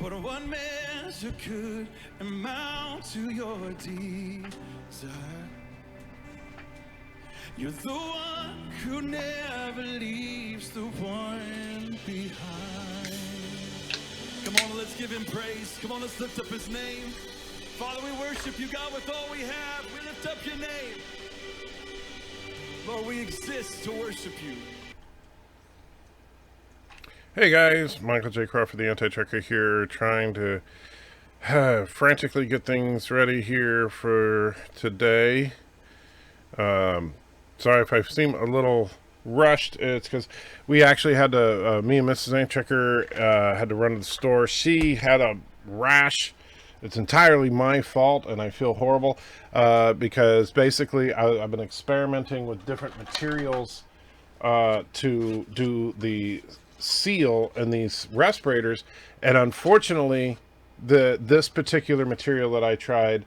But one measure could amount to your desire. You're the one who never leaves the one behind. Come on, let's give him praise. Come on, let's lift up his name. Father, we worship you, God, with all we have. We lift up your name. Lord, we exist to worship you. Hey guys, Michael J. Crawford, the Anti-Trucker here, trying to frantically get things ready here for today. Sorry if I seem a little rushed. It's because we actually had to, me and Mrs. Anti-Trucker had to run to the store. She had a rash. It's entirely my fault, and I feel horrible because basically I've been experimenting with different materials to do the seal in these respirators, and unfortunately this particular material that I tried,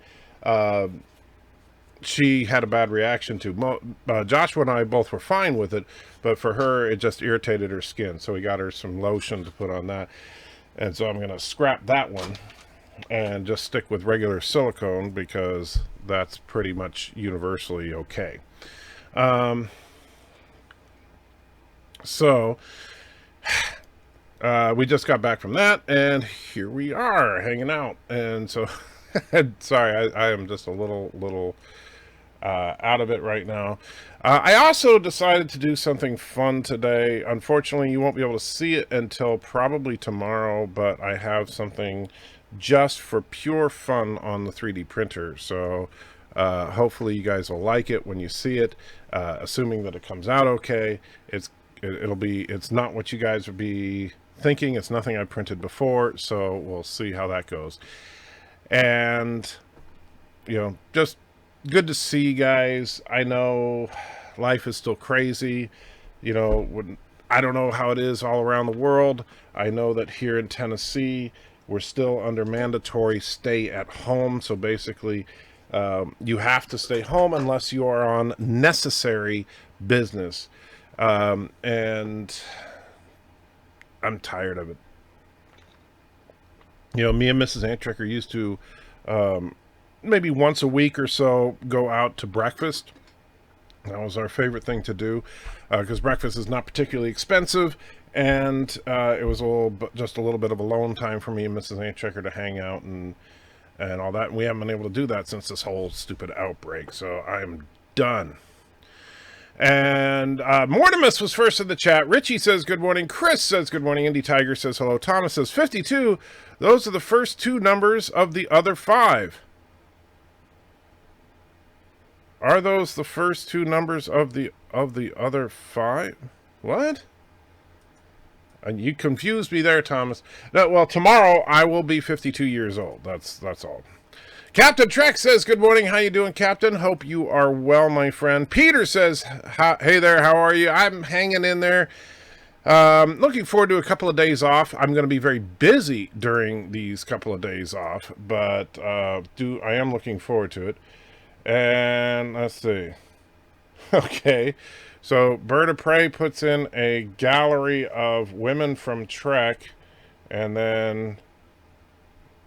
she had a bad reaction to. Joshua and I both were fine with it, but for her it just irritated her skin, so we got her some lotion to put on that, and so I'm going to scrap that one and just stick with regular silicone because that's pretty much universally okay. So we just got back from that, and here we are hanging out. And so, sorry, I am just a little out of it right now. I also decided to do something fun today. Unfortunately, you won't be able to see it until probably tomorrow, but I have something just for pure fun on the 3D printer. So hopefully you guys will like it when you see it, assuming that it comes out okay. It's not what you guys would be thinking. It's nothing I printed before, so we'll see how that goes. And just good to see you guys. I know life is still crazy. I don't know how it is all around the world. I know that here in Tennessee we're still under mandatory stay at home, so basically you have to stay home unless you are on necessary business. And I'm tired of it. Me and Mrs. Anti-Trucker used to maybe once a week or so go out to breakfast. That was our favorite thing to do because breakfast is not particularly expensive, and it was just a little bit of alone time for me and Mrs. Anti-Trucker to hang out and all that. And we haven't been able to do that since this whole stupid outbreak, so I'm done. And Mortimus was first in the chat. Richie says good morning. Chris says good morning. Indie Tiger says hello. Thomas says 52. Those are the first two numbers of the other 5. Are those the first two numbers of the other 5? What? And you confused me there, Thomas. No, well, tomorrow I will be 52 years old. That's all. Captain Trek says, good morning. How you doing, Captain? Hope you are well, my friend. Peter says, hey there, how are you? I'm hanging in there. Looking forward to a couple of days off. I'm going to be very busy during these couple of days off, but I am looking forward to it. And let's see. Okay. So Bird of Prey puts in a gallery of women from Trek, and then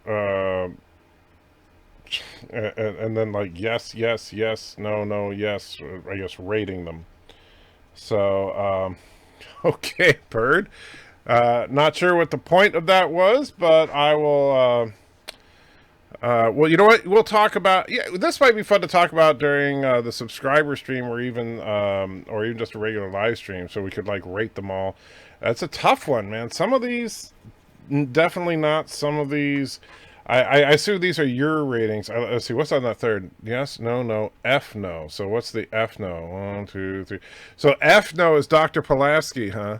and then like yes, no, yes, I guess rating them. So okay, Bird. Not sure what the point of that was, but I will well, you know what? We'll talk about, this might be fun to talk about during the subscriber stream, or even just a regular live stream, so we could like rate them all. That's a tough one, man. Some of these, definitely not. Some of these, I assume these are your ratings. Let's see, what's on that third? Yes, no, F no. So what's the F no? 1, 2, 3. So F no is Dr. Pulaski, huh?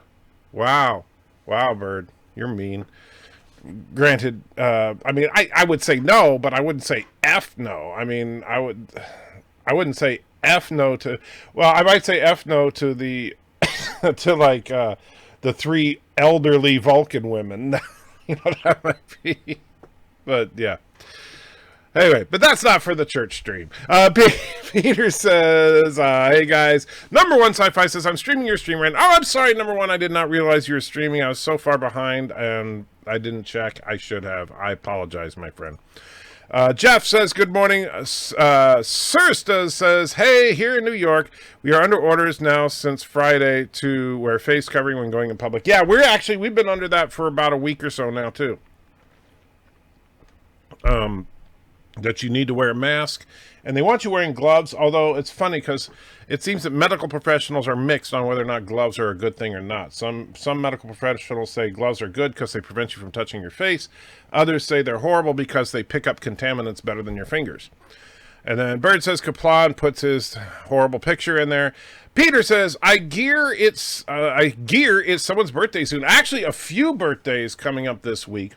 Wow, Bird, you're mean. Granted, I mean, I would say no, but I wouldn't say F no. I mean, I wouldn't say F no to, well, I might say F no to the, to like, the 3 elderly Vulcan women. That might be, but yeah. Anyway, but that's not for the church stream. Peter says, hey guys, number one sci-fi says, I'm streaming your stream right now. Oh, I'm sorry, number one, I did not realize you were streaming. I was so far behind and I didn't check. I should have. I apologize, my friend. Jeff says, good morning. Sursta says, hey, here in New York, we are under orders now since Friday to wear face covering when going in public. Yeah, we've been under that for about a week or so now, too. That you need to wear a mask, and they want you wearing gloves, although it's funny because it seems that medical professionals are mixed on whether or not gloves are a good thing or not. Some medical professionals say gloves are good because they prevent you from touching your face. Others say they're horrible because they pick up contaminants better than your fingers. And then Bird says Kaplan puts his horrible picture in there. Peter says, I gear it's someone's birthday soon. Actually, a few birthdays coming up this week.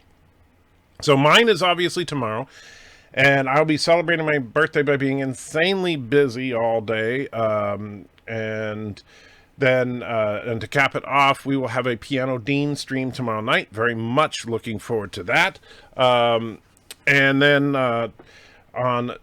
So mine is obviously tomorrow. And I'll be celebrating my birthday by being insanely busy all day. And then to cap it off, we will have a Pianodean stream tomorrow night. Very much looking forward to that. And then on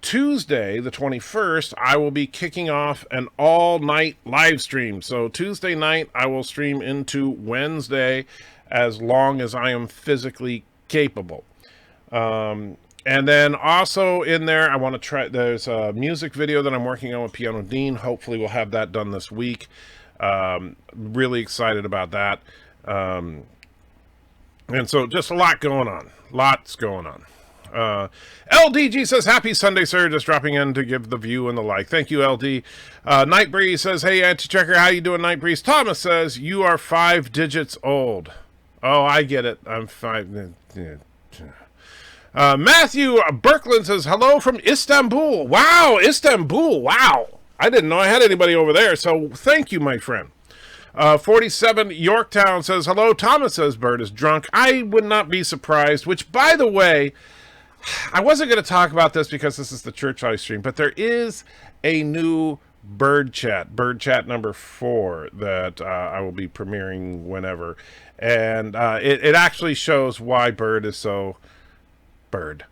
Tuesday, the 21st, I will be kicking off an all-night live stream. So Tuesday night, I will stream into Wednesday as long as I am physically capable. And then also in there, I want to try, there's a music video that I'm working on with Pianodean. Hopefully we'll have that done this week. Really excited about that. And so just a lot going on. Lots going on. LDG says, happy Sunday, sir. Just dropping in to give the view and the like. Thank you, LD. Night Breeze says, hey, Anti-Checker, how you doing, Night Breeze? Thomas says, you are 5 digits old. Oh, I get it. I'm 5... Matthew Berkland says, hello from Istanbul. Wow, Istanbul. Wow. I didn't know I had anybody over there, so thank you, my friend. 47 Yorktown says, hello. Thomas says, Bird is drunk. I would not be surprised, which, by the way, I wasn't going to talk about this because this is the church live stream, but there is a new Bird Chat number 4 that I will be premiering whenever. And it actually shows why Bird is so... Bird.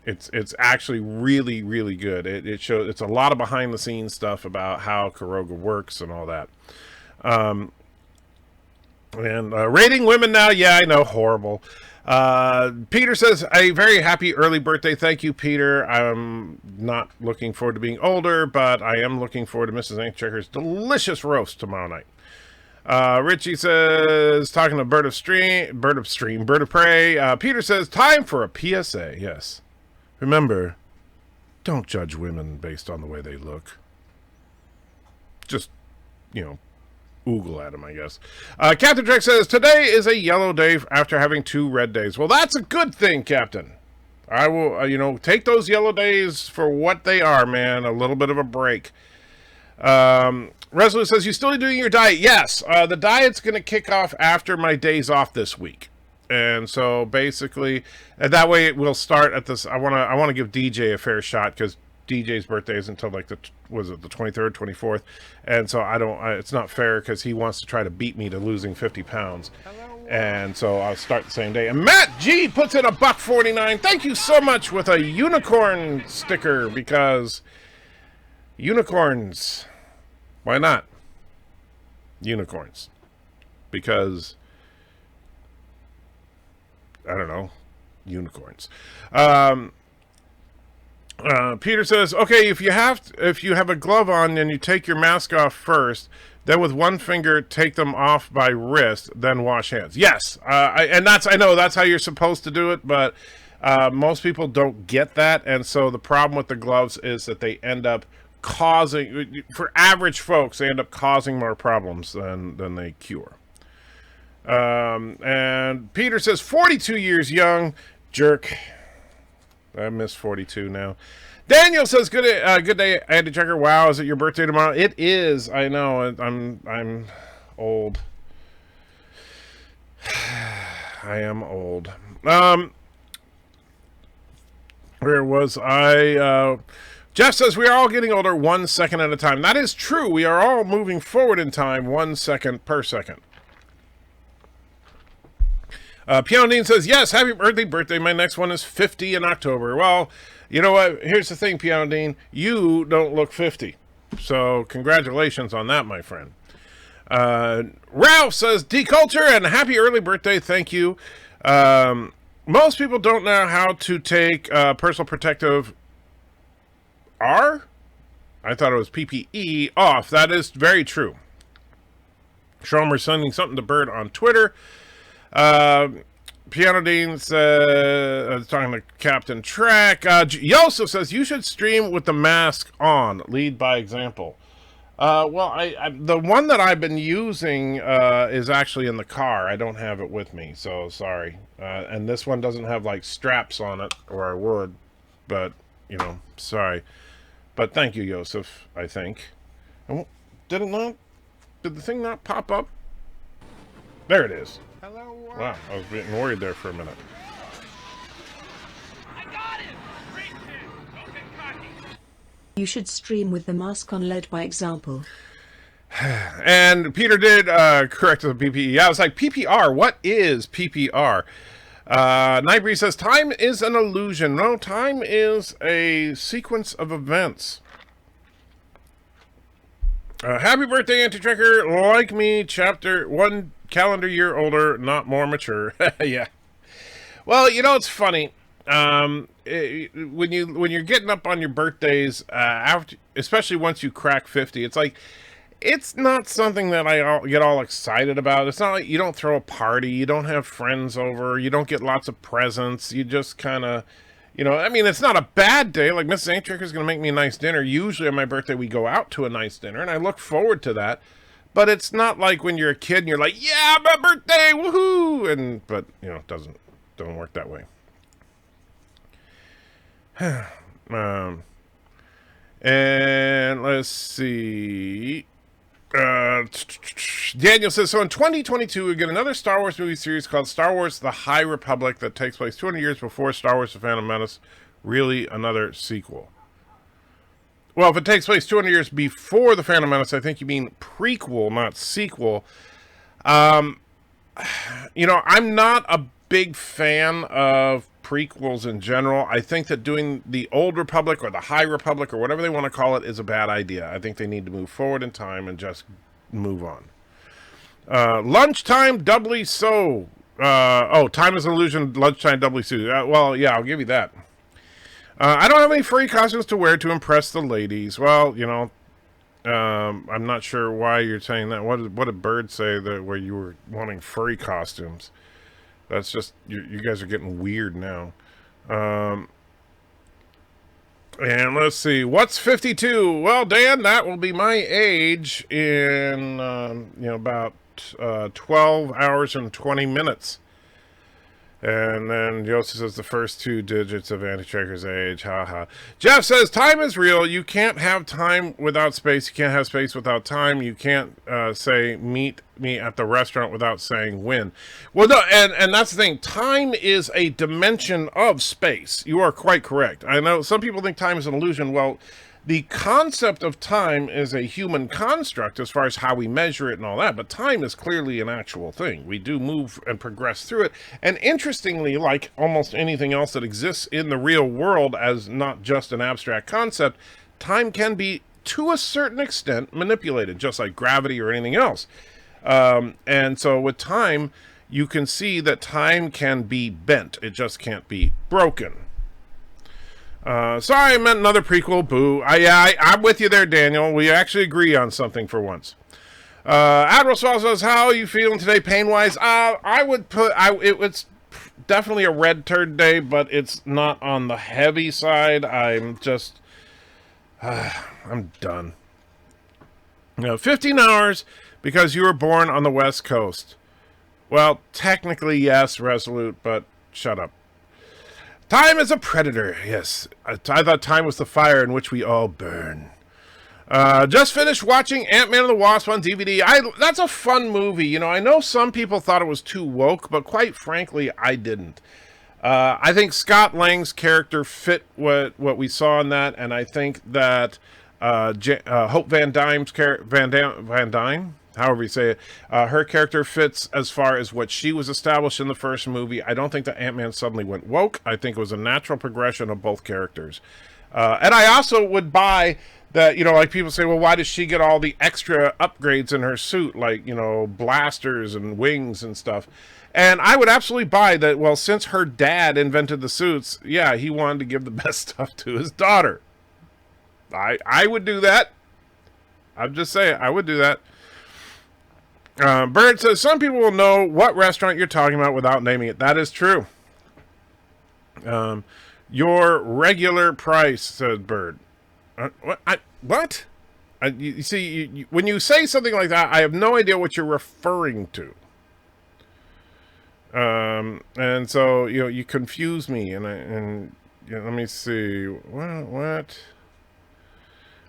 It's actually really, really good. It shows, it's a lot of behind the scenes stuff about how Karoga works and all that. And rating women now, yeah, I know, horrible. Peter says, a very happy early birthday. Thank you, Peter. I'm not looking forward to being older, but I am looking forward to Mrs. Anchecker's delicious roast tomorrow night. Richie says, talking to Bird of Prey. Peter says, time for a PSA. Yes. Remember, don't judge women based on the way they look. Just, oogle at them, I guess. Captain Drake says, today is a yellow day after having 2 red days. Well, that's a good thing, Captain. I will, take those yellow days for what they are, man. A little bit of a break. Resolute says, you still doing your diet? Yes. The diet's going to kick off after my days off this week. And so basically, that way it will start at this. I want to give DJ a fair shot because DJ's birthday is until like the 23rd, 24th. And so it's not fair because he wants to try to beat me to losing 50 pounds. And so I'll start the same day. And Matt G puts in $1.49. Thank you so much with a unicorn sticker because unicorns. Why not? Unicorns. Because, I don't know, unicorns. Peter says, okay, if you have a glove on and you take your mask off first, then with one finger take them off by wrist, then wash hands. Yes, I know that's how you're supposed to do it, but most people don't get that, and so the problem with the gloves is that they end up causing, for average folks, they end up causing more problems than they cure. And Peter says 42 years young, jerk. I miss 42 now. Daniel says good day, Anti-Checker. Wow, is it your birthday tomorrow? It is. I know. I'm old. I am old. Where was I? Jeff says we are all getting older 1 second at a time. That is true. We are all moving forward in time 1 second per second. Pianodean says, yes, happy birthday. My next one is 50 in October. Well, You know what? Here's the thing, Pianodean. You don't look 50. So congratulations on that, my friend. Ralph says, deculture and happy early birthday. Thank you. Most people don't know how to take personal protective R? I thought it was PPE off. That is very true. Schromer sending something to Bird on Twitter. Pianodean says, talking to Captain Track. Yosef says, you should stream with the mask on. Lead by example. Well, the one that I've been using is actually in the car. I don't have it with me, so sorry. And this one doesn't have, like, straps on it, or I would. But, you know, sorry. But thank you, Yosef, I think. Did it not? Did the thing not pop up? There it is. Hello. Wow, I was getting worried there for a minute. I got him! Great kid. Don't get cocky. You should stream with the mask on, led by example. And Peter did correct the PPE. I was like, PPR, what is PPR? Nightbreeze says, time is an illusion. No, time is a sequence of events. Happy birthday, Anti-Tracker. Like me, chapter 1 calendar year older, not more mature. Yeah. Well, you know, it's funny. When you're getting up on your birthdays, after, especially once you crack 50, it's like, it's not something that I get all excited about. It's not like you don't throw a party, you don't have friends over, you don't get lots of presents, you just kind of, you know, I mean, it's not a bad day. Like, Mrs. Aintricker is going to make me a nice dinner. Usually on my birthday, we go out to a nice dinner, and I look forward to that. But it's not like when you're a kid and you're like, yeah, my birthday, woohoo! But, you know, it doesn't work that way. And let's see. Daniel says, so in 2022 we get another Star Wars movie series called Star Wars The High Republic that takes place 200 years before Star Wars The Phantom Menace. Really another sequel. Well, if it takes place 200 years before The Phantom Menace, I think you mean prequel, not sequel. You know, I'm not a big fan of prequels in general. I think that doing the Old Republic or the High Republic or whatever they want to call it is a bad idea. I think they need to move forward in time and just move on. Lunchtime doubly so. Time is an illusion. Lunchtime doubly so. Well, yeah, I'll give you that. I don't have any furry costumes to wear to impress the ladies. Well, you know, I'm not sure why you're saying that. What did Bird say that where you were wanting furry costumes? That's just, you guys are getting weird now. And let's see, what's 52? Well, Dan, that will be my age in, you know, about 12 hours and 20 minutes. And then Joseph says the first 2 digits of Anti-Tracker's age. Haha. Jeff says time is real. You can't have time without space. You can't have space without time. You can't say meet me at the restaurant without saying when. Well, no, and that's the thing. Time is a dimension of space. You are quite correct. I know some people think time is an illusion. Well, the concept of time is a human construct as far as how we measure it and all that, but time is clearly an actual thing. We do move and progress through it. And interestingly, like almost anything else that exists in the real world as not just an abstract concept, time can be, to a certain extent, manipulated, just like gravity or anything else. And so with time, you can see that time can be bent. It just can't be broken. Sorry, I meant another prequel. Boo. I'm with you there, Daniel. We actually agree on something for once. Admiral Swell says, how are you feeling today, pain-wise? I would put, it's definitely a red turd day, but it's not on the heavy side. I'm just, I'm done. 15 hours because you were born on the West Coast. Well, technically, yes, Resolute, but shut up. Time is a predator, yes. I thought time was the fire in which we all burn. Just finished watching Ant-Man and the Wasp on DVD. That's a fun movie. You know, I know some people thought it was too woke, but quite frankly, I didn't. I think Scott Lang's character fit what we saw in that, and I think that Hope Van Dyne's character, Van Dyne? however you say it. Her character fits as far as what she was established in the first movie. I don't think that Ant-Man suddenly went woke. I think it was a natural progression of both characters. And I also would buy that, like people say, well, why does she get all the extra upgrades in her suit, like, blasters and wings and stuff? And I would absolutely buy that, well, since her dad invented the suits, yeah, he wanted to give the best stuff to his daughter. I would do that. I'm just saying, I would do that. Bird says, some people will know what restaurant you're talking about without naming it. That is true. Your regular price, said Bird. What? You see, when you say something like that, I have no idea what you're referring to. And so, you confuse me, and let me see. What?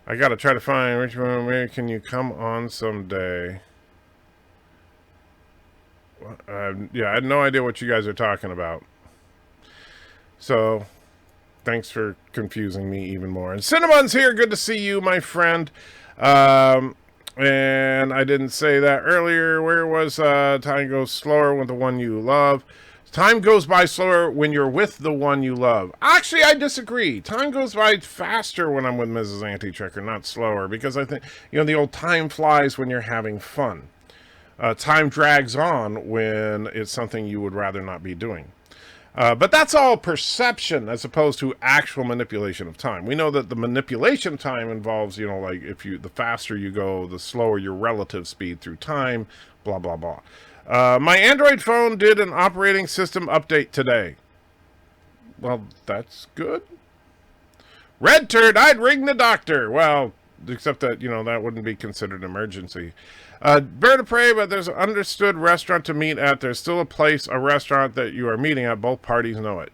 I gotta try to find which one. Where can you come on someday? Yeah, I had no idea what you guys are talking about. So, thanks for confusing me even more. And Cinnamon's here. Good to see you, my friend. And I didn't say that earlier. Where was time goes slower with the one you love? Time goes by slower when you're with the one you love. Actually, I disagree. Time goes by faster when I'm with Mrs. Anti-Checker, not slower. Because I think, the old time flies when you're having fun. Time drags on when it's something you would rather not be doing. But that's all perception as opposed to actual manipulation of time. We know that the manipulation of time involves, like the faster you go, the slower your relative speed through time, blah, blah, blah. My Android phone did an operating system update today. Well, that's good. Red Turd, I'd ring the doctor. Well, except that, that wouldn't be considered an emergency. Bird of Prey, but there's an understood restaurant to meet at. There's still a restaurant that you are meeting at. Both parties know it.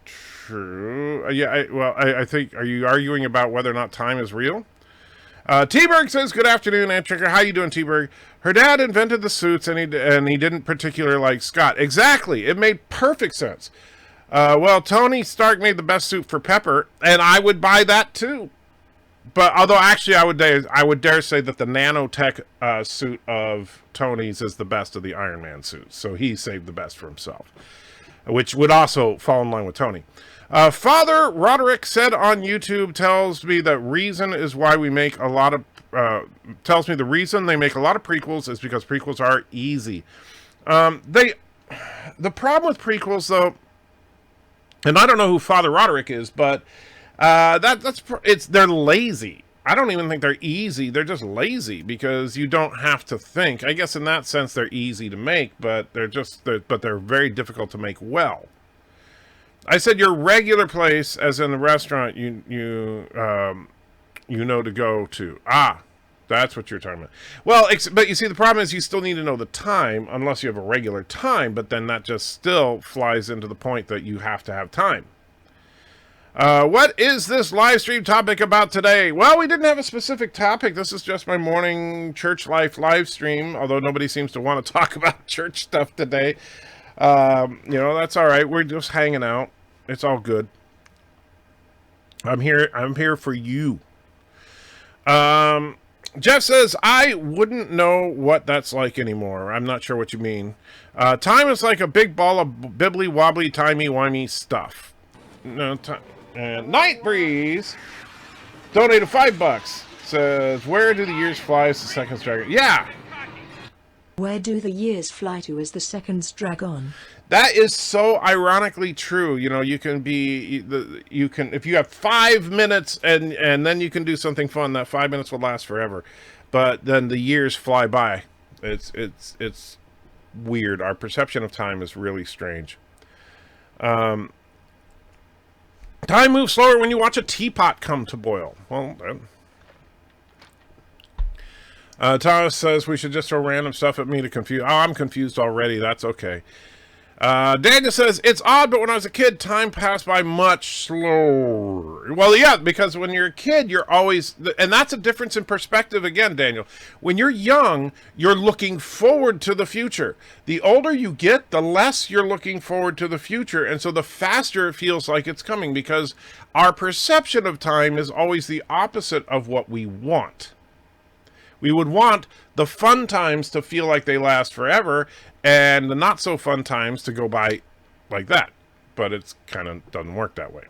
True. Yeah, I think, are you arguing about whether or not time is real? T-Berg says, good afternoon, Ant Tricker. How you doing, T-Berg? Her dad invented the suits, and he didn't particularly like Scott. Exactly. It made perfect sense. Well, Tony Stark made the best suit for Pepper, and I would buy that too. But although actually I would dare say that the nanotech suit of Tony's is the best of the Iron Man suits. So he saved the best for himself, which would also fall in line with Tony. Father Roderick said on YouTube, tells me the reason they make a lot of prequels is because prequels are easy. The problem with prequels, though, and I don't know who Father Roderick is, but they're lazy. I don't even think they're easy. They're just lazy because you don't have to think. I guess in that sense they're easy to make, but they're very difficult to make well. I said your regular place, as in the restaurant you know to go to. That's what you're talking about. Well, but you see, the problem is you still need to know the time, unless you have a regular time, but then that just still flies into the point that you have to have time. What is this live stream topic about today? Well, we didn't have a specific topic. This is just my morning church life live stream, although nobody seems to want to talk about church stuff today. That's all right. We're just hanging out. It's all good. I'm here for you. Jeff says, I wouldn't know what that's like anymore. I'm not sure what you mean. Time is like a big ball of bibbly-wobbly, timey-wimey stuff. No time. And Night Breeze donated $5. Says, where do the years fly as the seconds drag on? Yeah. Where do the years fly to as the seconds drag on? That is so ironically true. You can if you have 5 minutes and then you can do something fun, that 5 minutes will last forever. But then the years fly by. It's weird. Our perception of time is really strange. Time moves slower when you watch a teapot come to boil. Well, Thomas says we should just throw random stuff at me to confuse. Oh, I'm confused already. That's okay. Daniel says, it's odd, but when I was a kid, time passed by much slower. Well, yeah, because when you're a kid, you're always... And that's a difference in perspective again, Daniel. When you're young, you're looking forward to the future. The older you get, the less you're looking forward to the future. And so the faster it feels like it's coming, because our perception of time is always the opposite of what we want. We would want the fun times to feel like they last forever, and the not so fun times to go by like that. But it's kind of doesn't work that way.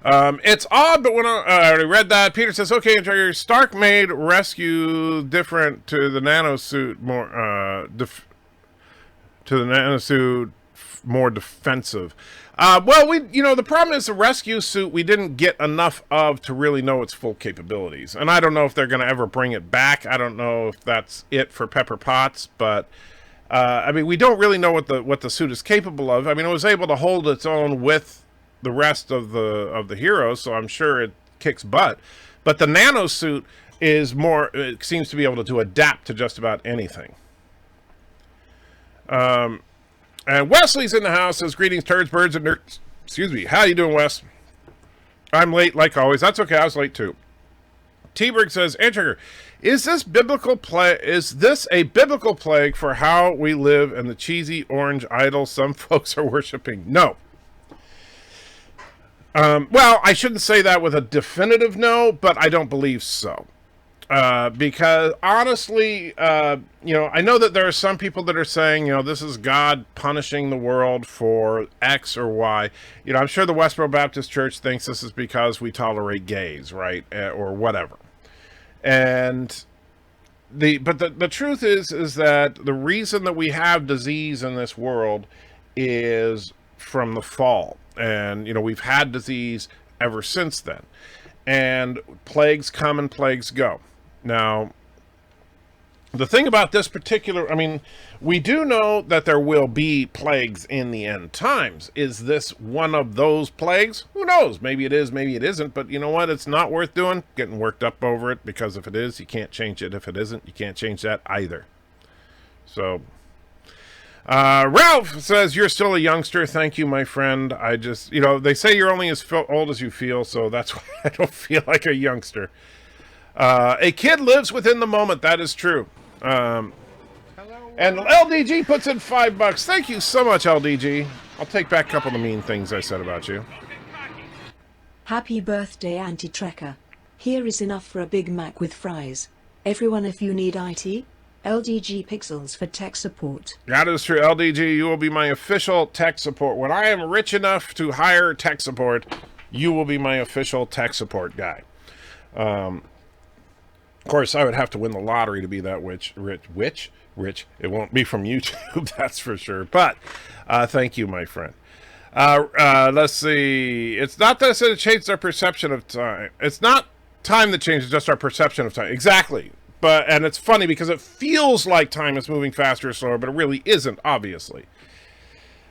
It's odd, but when I already read that, Peter says, okay, Interior, Stark made rescue different to the nanosuit more defensive. Well, the problem is the rescue suit we didn't get enough of to really know its full capabilities. And I don't know if they're going to ever bring it back. I don't know if that's it for Pepper Potts, but we don't really know what the suit is capable of. I mean, it was able to hold its own with the rest of the heroes, so I'm sure it kicks butt. But the nano suit is more, it seems to be able to adapt to just about anything. And Wesley's in the house, says, greetings, turds, birds, and nerds. Excuse me. How you doing, Wes? I'm late, like always. That's okay. I was late, too. T-Berg says, Antrigger, is this a biblical plague for how we live and the cheesy orange idol some folks are worshiping? No. Well, I shouldn't say that with a definitive no, but I don't believe so. Because honestly, I know that there are some people that are saying, this is God punishing the world for X or Y. I'm sure the Westboro Baptist Church thinks this is because we tolerate gays, right? Or whatever. And the truth is that the reason that we have disease in this world is from the fall. And, we've had disease ever since then. And plagues come and plagues go. Now, the thing about this particular, we do know that there will be plagues in the end times. Is this one of those plagues? Who knows? Maybe it is, maybe it isn't. But you know what? It's not worth doing, getting worked up over it, because if it is, you can't change it. If it isn't, you can't change that either. So, Ralph says, you're still a youngster. Thank you, my friend. I just, they say you're only as old as you feel, so that's why I don't feel like a youngster. A kid lives within the moment. That is true. And LDG puts in $5. Thank you so much, LDG. I'll take back a couple of the mean things I said about you. Happy birthday, Anti-Trekker. Here is enough for a Big Mac with fries. Everyone, if you need IT, LDG Pixels for tech support. That is true, LDG. You will be my official tech support. When I am rich enough to hire tech support, you will be my official tech support guy. Of course, I would have to win the lottery to be that rich. It won't be from YouTube, that's for sure. But thank you, my friend. Let's see. It's not that it changes our perception of time. It's not time that changes, just our perception of time. Exactly. And it's funny because it feels like time is moving faster or slower, but it really isn't, obviously.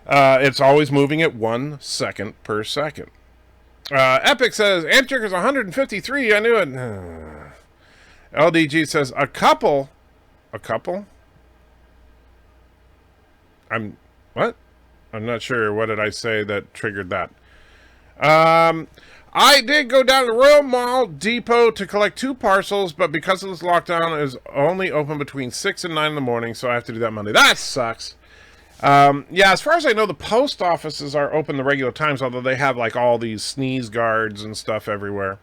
It's always moving at 1 second per second. Epic says, Antrigger's 153. I knew it. LDG says, a couple? What? I'm not sure. What did I say that triggered that? I did go down to the Royal Mall Depot to collect 2 parcels, but because of this lockdown, it is only open between 6 and 9 in the morning, so I have to do that Monday. That sucks. Yeah, as far as I know, the post offices are open the regular times, although they have like all these sneeze guards and stuff everywhere.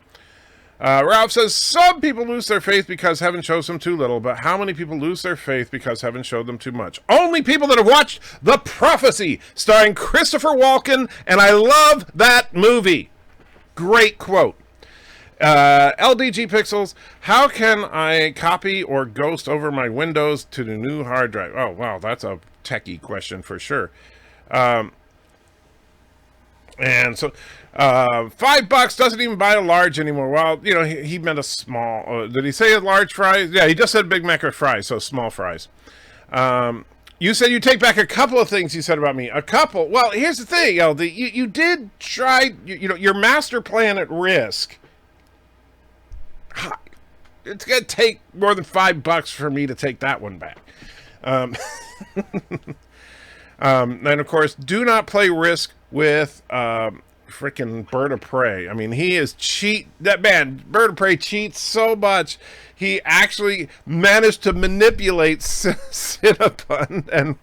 Ralph says, some people lose their faith because heaven shows them too little, but how many people lose their faith because heaven showed them too much? Only people that have watched The Prophecy, starring Christopher Walken, and I love that movie. Great quote. LDG Pixels, how can I copy or ghost over my Windows to the new hard drive? Oh, wow, that's a techie question for sure. And so, $5 doesn't even buy a large anymore. Well, he meant a small. Did he say a large fries? Yeah, he just said Big Mac with fries, so small fries. You said you take back a couple of things you said about me. A couple. Well, here's the thing, LD. You did try, your master plan at risk. It's going to take more than $5 for me to take that one back. And of course, do not play Risk with freaking Bird of Prey. I mean, he is Bird of Prey cheats so much. He actually managed to manipulate Cinnamon and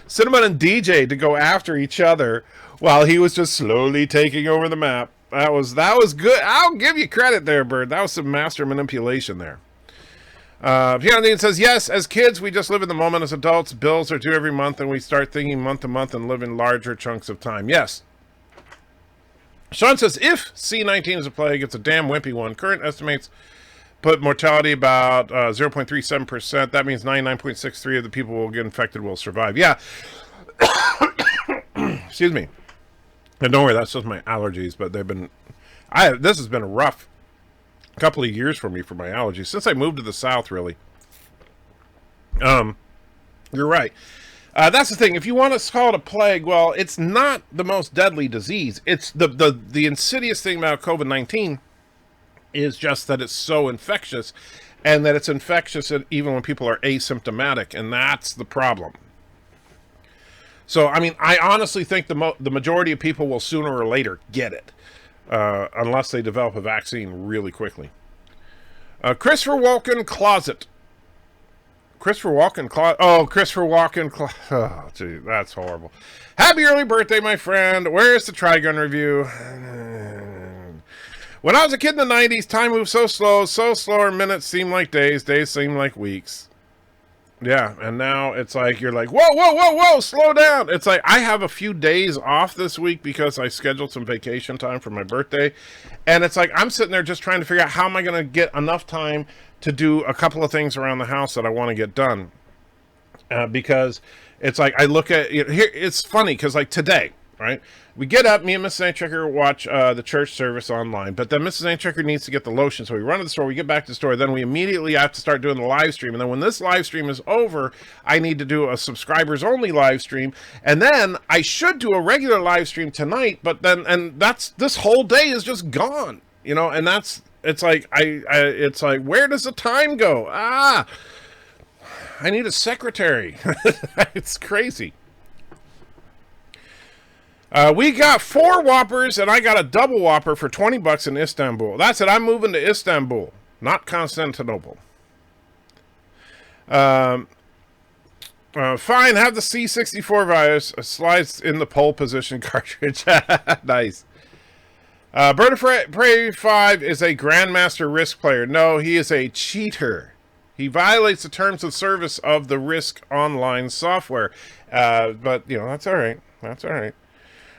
Cinnamon and DJ to go after each other while he was just slowly taking over the map. That was good. I'll give you credit there, Bird. That was some master manipulation there. Pianodean says, yes, as kids, we just live in the moment. As adults, bills are due every month, and we start thinking month to month and live in larger chunks of time. Yes. Sean says, if C19 is a plague, it's a damn wimpy one. Current estimates put mortality about 0.37%. That means 99.63% of the people who will get infected will survive. Yeah. Excuse me. And don't worry, that's just my allergies, but this has been a rough couple of years for me for my allergies since I moved to the South, really. You're right. That's the thing. If you want to call it a plague, well, it's not the most deadly disease. It's the insidious thing about COVID-19 is just that it's so infectious, and that it's infectious even when people are asymptomatic, and that's the problem. So, I mean, I honestly think the majority of people will sooner or later get it. Unless they develop a vaccine really quickly. Christopher Walken closet. Christopher Walken closet. Oh, Christopher Walken closet. Oh, gee, that's horrible. Happy early birthday, my friend. Where's the Trigun review? When I was a kid in the 90s, time moved so slower minutes seemed like days seemed like weeks. Yeah, and now it's like, you're like, whoa, slow down. It's like, I have a few days off this week because I scheduled some vacation time for my birthday. And it's like, I'm sitting there just trying to figure out how am I going to get enough time to do a couple of things around the house that I want to get done. Because it's like, I look at it here. It's funny because like today, right? We get up, me and Mrs. Antrecker watch the church service online, but then Mrs. Antrecker needs to get the lotion, so we run to the store, we get back to the store, then we immediately have to start doing the live stream, and then when this live stream is over, I need to do a subscribers-only live stream, and then I should do a regular live stream tonight, but then, and this whole day is just gone, you know, and it's like, it's like, where does the time go? I need a secretary. It's crazy. We got 4 Whoppers, and I got a double Whopper for $20 in Istanbul. That's it. I'm moving to Istanbul, not Constantinople. Fine. Have the C64 virus slides in the pole position cartridge. Nice. Bird of Prey 5 is a Grandmaster Risk player. No, he is a cheater. He violates the terms of service of the Risk Online software. But, you know, that's all right. That's all right.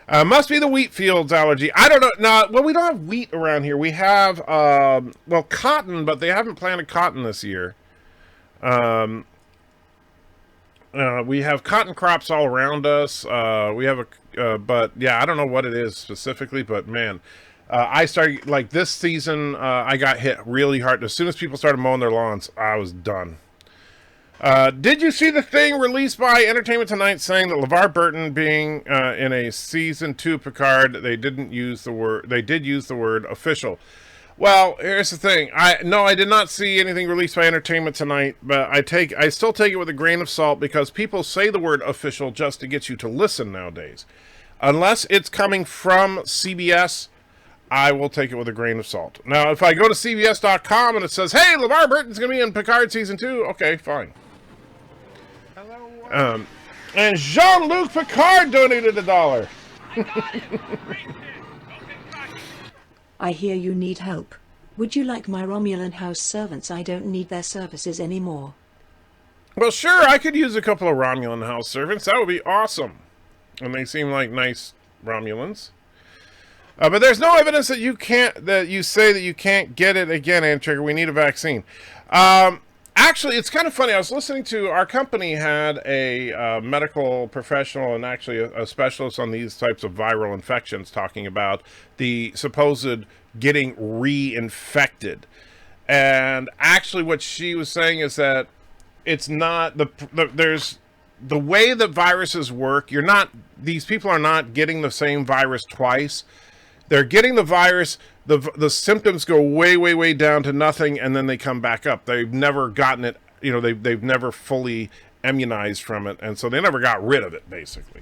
Must be the wheat fields allergy. I don't know. No, well, we don't have wheat around here. We have, well, cotton, but they haven't planted cotton this year. We have cotton crops all around us. We have but yeah, I don't know what it is specifically, but man, I started, like this season, I got hit really hard. As soon as people started mowing their lawns, I was done. Did you see the thing released by Entertainment Tonight saying that LeVar Burton being in a season 2 Picard, they did use the word official. Well, here's the thing. I did not see anything released by Entertainment Tonight, but I still take it with a grain of salt because people say the word official just to get you to listen nowadays. Unless it's coming from CBS, I will take it with a grain of salt. Now, if I go to CBS.com and it says, hey, LeVar Burton's going to be in Picard season 2, okay, fine. And Jean-Luc Picard donated $1. I hear you need help. Would you like my Romulan house servants? I don't need their services anymore. Well, sure, I could use a couple of Romulan house servants. That would be awesome. And they seem like nice Romulans. But there's no evidence that you say that you can't get it again, Antrigger. We need a vaccine. Actually, it's kind of funny. I was listening to, our company had a medical professional and actually a specialist on these types of viral infections talking about the supposed getting reinfected. And actually what she was saying is that it's not, there's the way that viruses work, these people are not getting the same virus twice. They're getting the virus, the symptoms go way, way, way down to nothing, and then they come back up. They've never gotten it, they've never fully immunized from it, and so they never got rid of it, basically.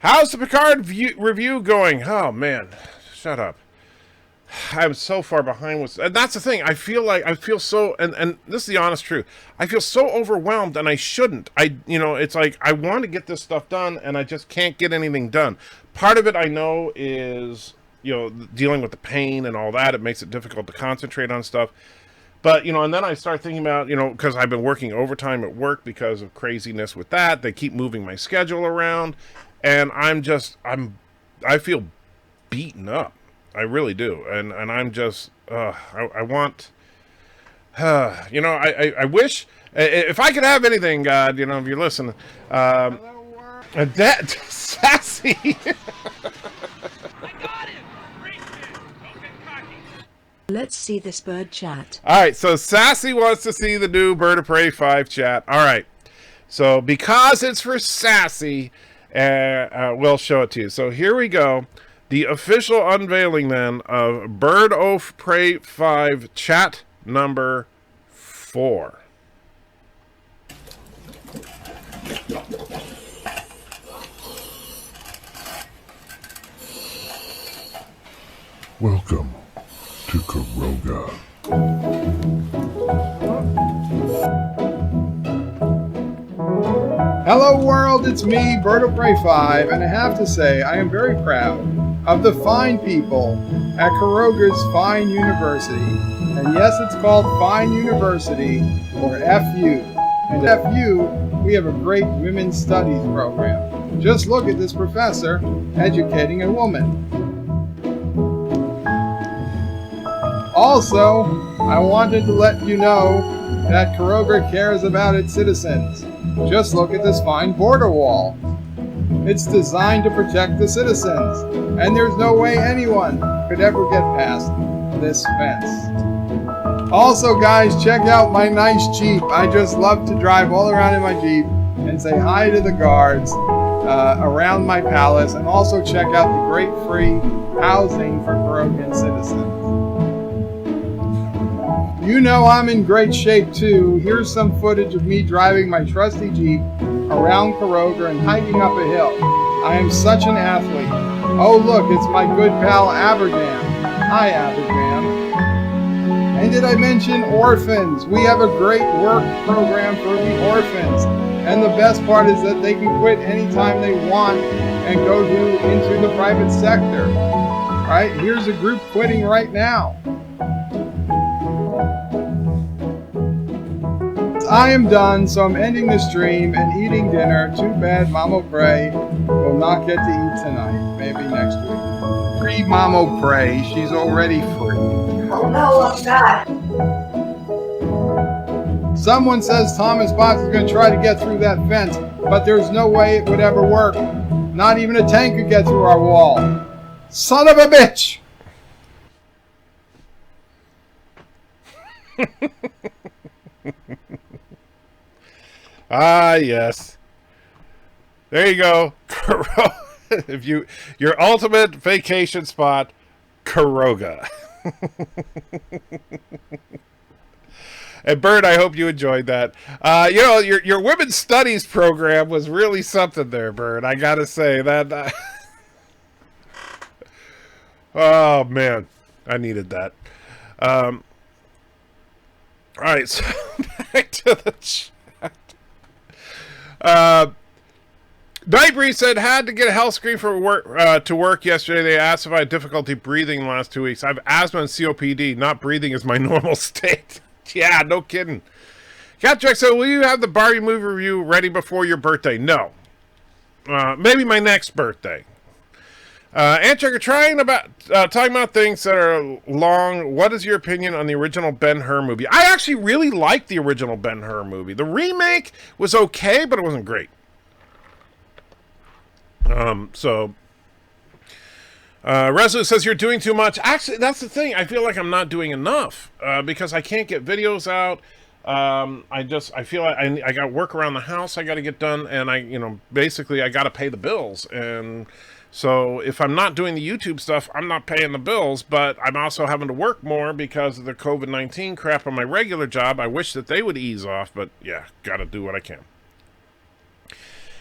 How's the Picard review going? Oh, man, shut up. I'm so far behind and that's the thing. I feel so, and this is the honest truth. I feel so overwhelmed, and I shouldn't. It's like I want to get this stuff done, and I just can't get anything done. Part of it I know is dealing with the pain and all that, it makes it difficult to concentrate on stuff. But, and then I start thinking about, because I've been working overtime at work because of craziness with that. They keep moving my schedule around, and I feel beaten up. I really do. And I'm just, I want, I wish, if I could have anything, God, if you're listening, that, sassy. I got him! Great hit! Don't get cocky. Let's see this bird chat. All right, so Sassy wants to see the new Bird of Prey 5 chat. All right, so because it's for Sassy, we'll show it to you. So here we go. The official unveiling then of Bird of Prey 5 chat number 4. Welcome to Karoga. Hello world, it's me, Bird of Prey 5, and I have to say I am very proud of the fine people at Karoga's Fine University. And yes, it's called Fine University, or FU. And at FU, we have a great women's studies program. Just look at this professor educating a woman. Also, I wanted to let you know that Karoga cares about its citizens. Just look at this fine border wall. It's designed to protect the citizens, and there's no way anyone could ever get past this fence. Also, guys, check out my nice Jeep. I just love to drive all around in my Jeep and say hi to the guards around my palace, and also check out the great free housing for Karogan citizens. You know I'm in great shape too. Here's some footage of me driving my trusty Jeep around Karoga and hiking up a hill. I am such an athlete. Oh look, it's my good pal Abergam. Hi Abergam. And did I mention orphans? We have a great work program for the orphans. And the best part is that they can quit anytime they want and go into the private sector. All right, here's a group quitting right now. I am done, so I'm ending the stream and eating dinner. Too bad Mamo Prey will not get to eat tonight. Maybe next week. Free Mamo Prey. She's already free. Oh no, what's that? Someone says Thomas Box is going to try to get through that fence, but there's no way it would ever work. Not even a tank could get through our wall. Son of a bitch! Ah, yes. There you go. Your ultimate vacation spot, Karoga. And Bird, I hope you enjoyed that. Your women's studies program was really something there, Bird. I gotta say that. Oh man, I needed that. All right, so back to the chat. Nightbreeze said, had to get a health screen for work to work yesterday. They asked if I had difficulty breathing in the last 2 weeks. I have asthma and COPD. Not breathing is my normal state. Yeah, no kidding. Catjack said, will you have the Barbie movie review ready before your birthday? No. Maybe my next birthday. Antchecker, talking about things that are long. What is your opinion on the original Ben-Hur movie? I actually really liked the original Ben-Hur movie. The remake was okay, but it wasn't great. Resolute says you're doing too much. Actually, that's the thing. I feel like I'm not doing enough because I can't get videos out. I feel like I got work around the house I got to get done, and basically I got to pay the bills. And so if I'm not doing the YouTube stuff, I'm not paying the bills, but I'm also having to work more because of the COVID-19 crap on my regular job. I wish that they would ease off, but yeah, got to do what I can.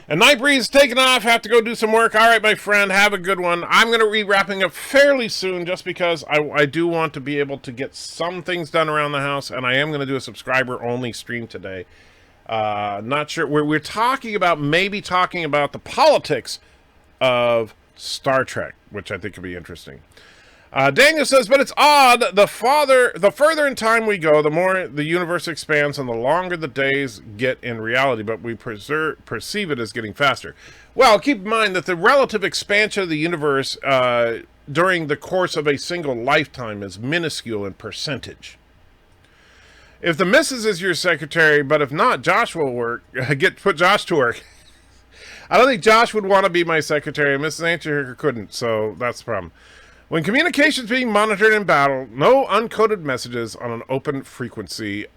And Nightbreeze is taking off. Have to go do some work. All right, my friend, have a good one. I'm going to be wrapping up fairly soon just because I do want to be able to get some things done around the house, and I am going to do a subscriber-only stream today. Not sure. We're talking about the politics of Star Trek, which I think could be interesting. Daniel says, but it's odd. The further in time we go, the more the universe expands and the longer the days get in reality, but we perceive it as getting faster. Well, keep in mind that the relative expansion of the universe during the course of a single lifetime is minuscule in percentage. If the missus is your secretary, but if not, Josh will work. Put Josh to work. I don't think Josh would want to be my secretary. Mrs. Antitrigger couldn't, so that's the problem. When communications being monitored in battle, no uncoded messages on an open frequency,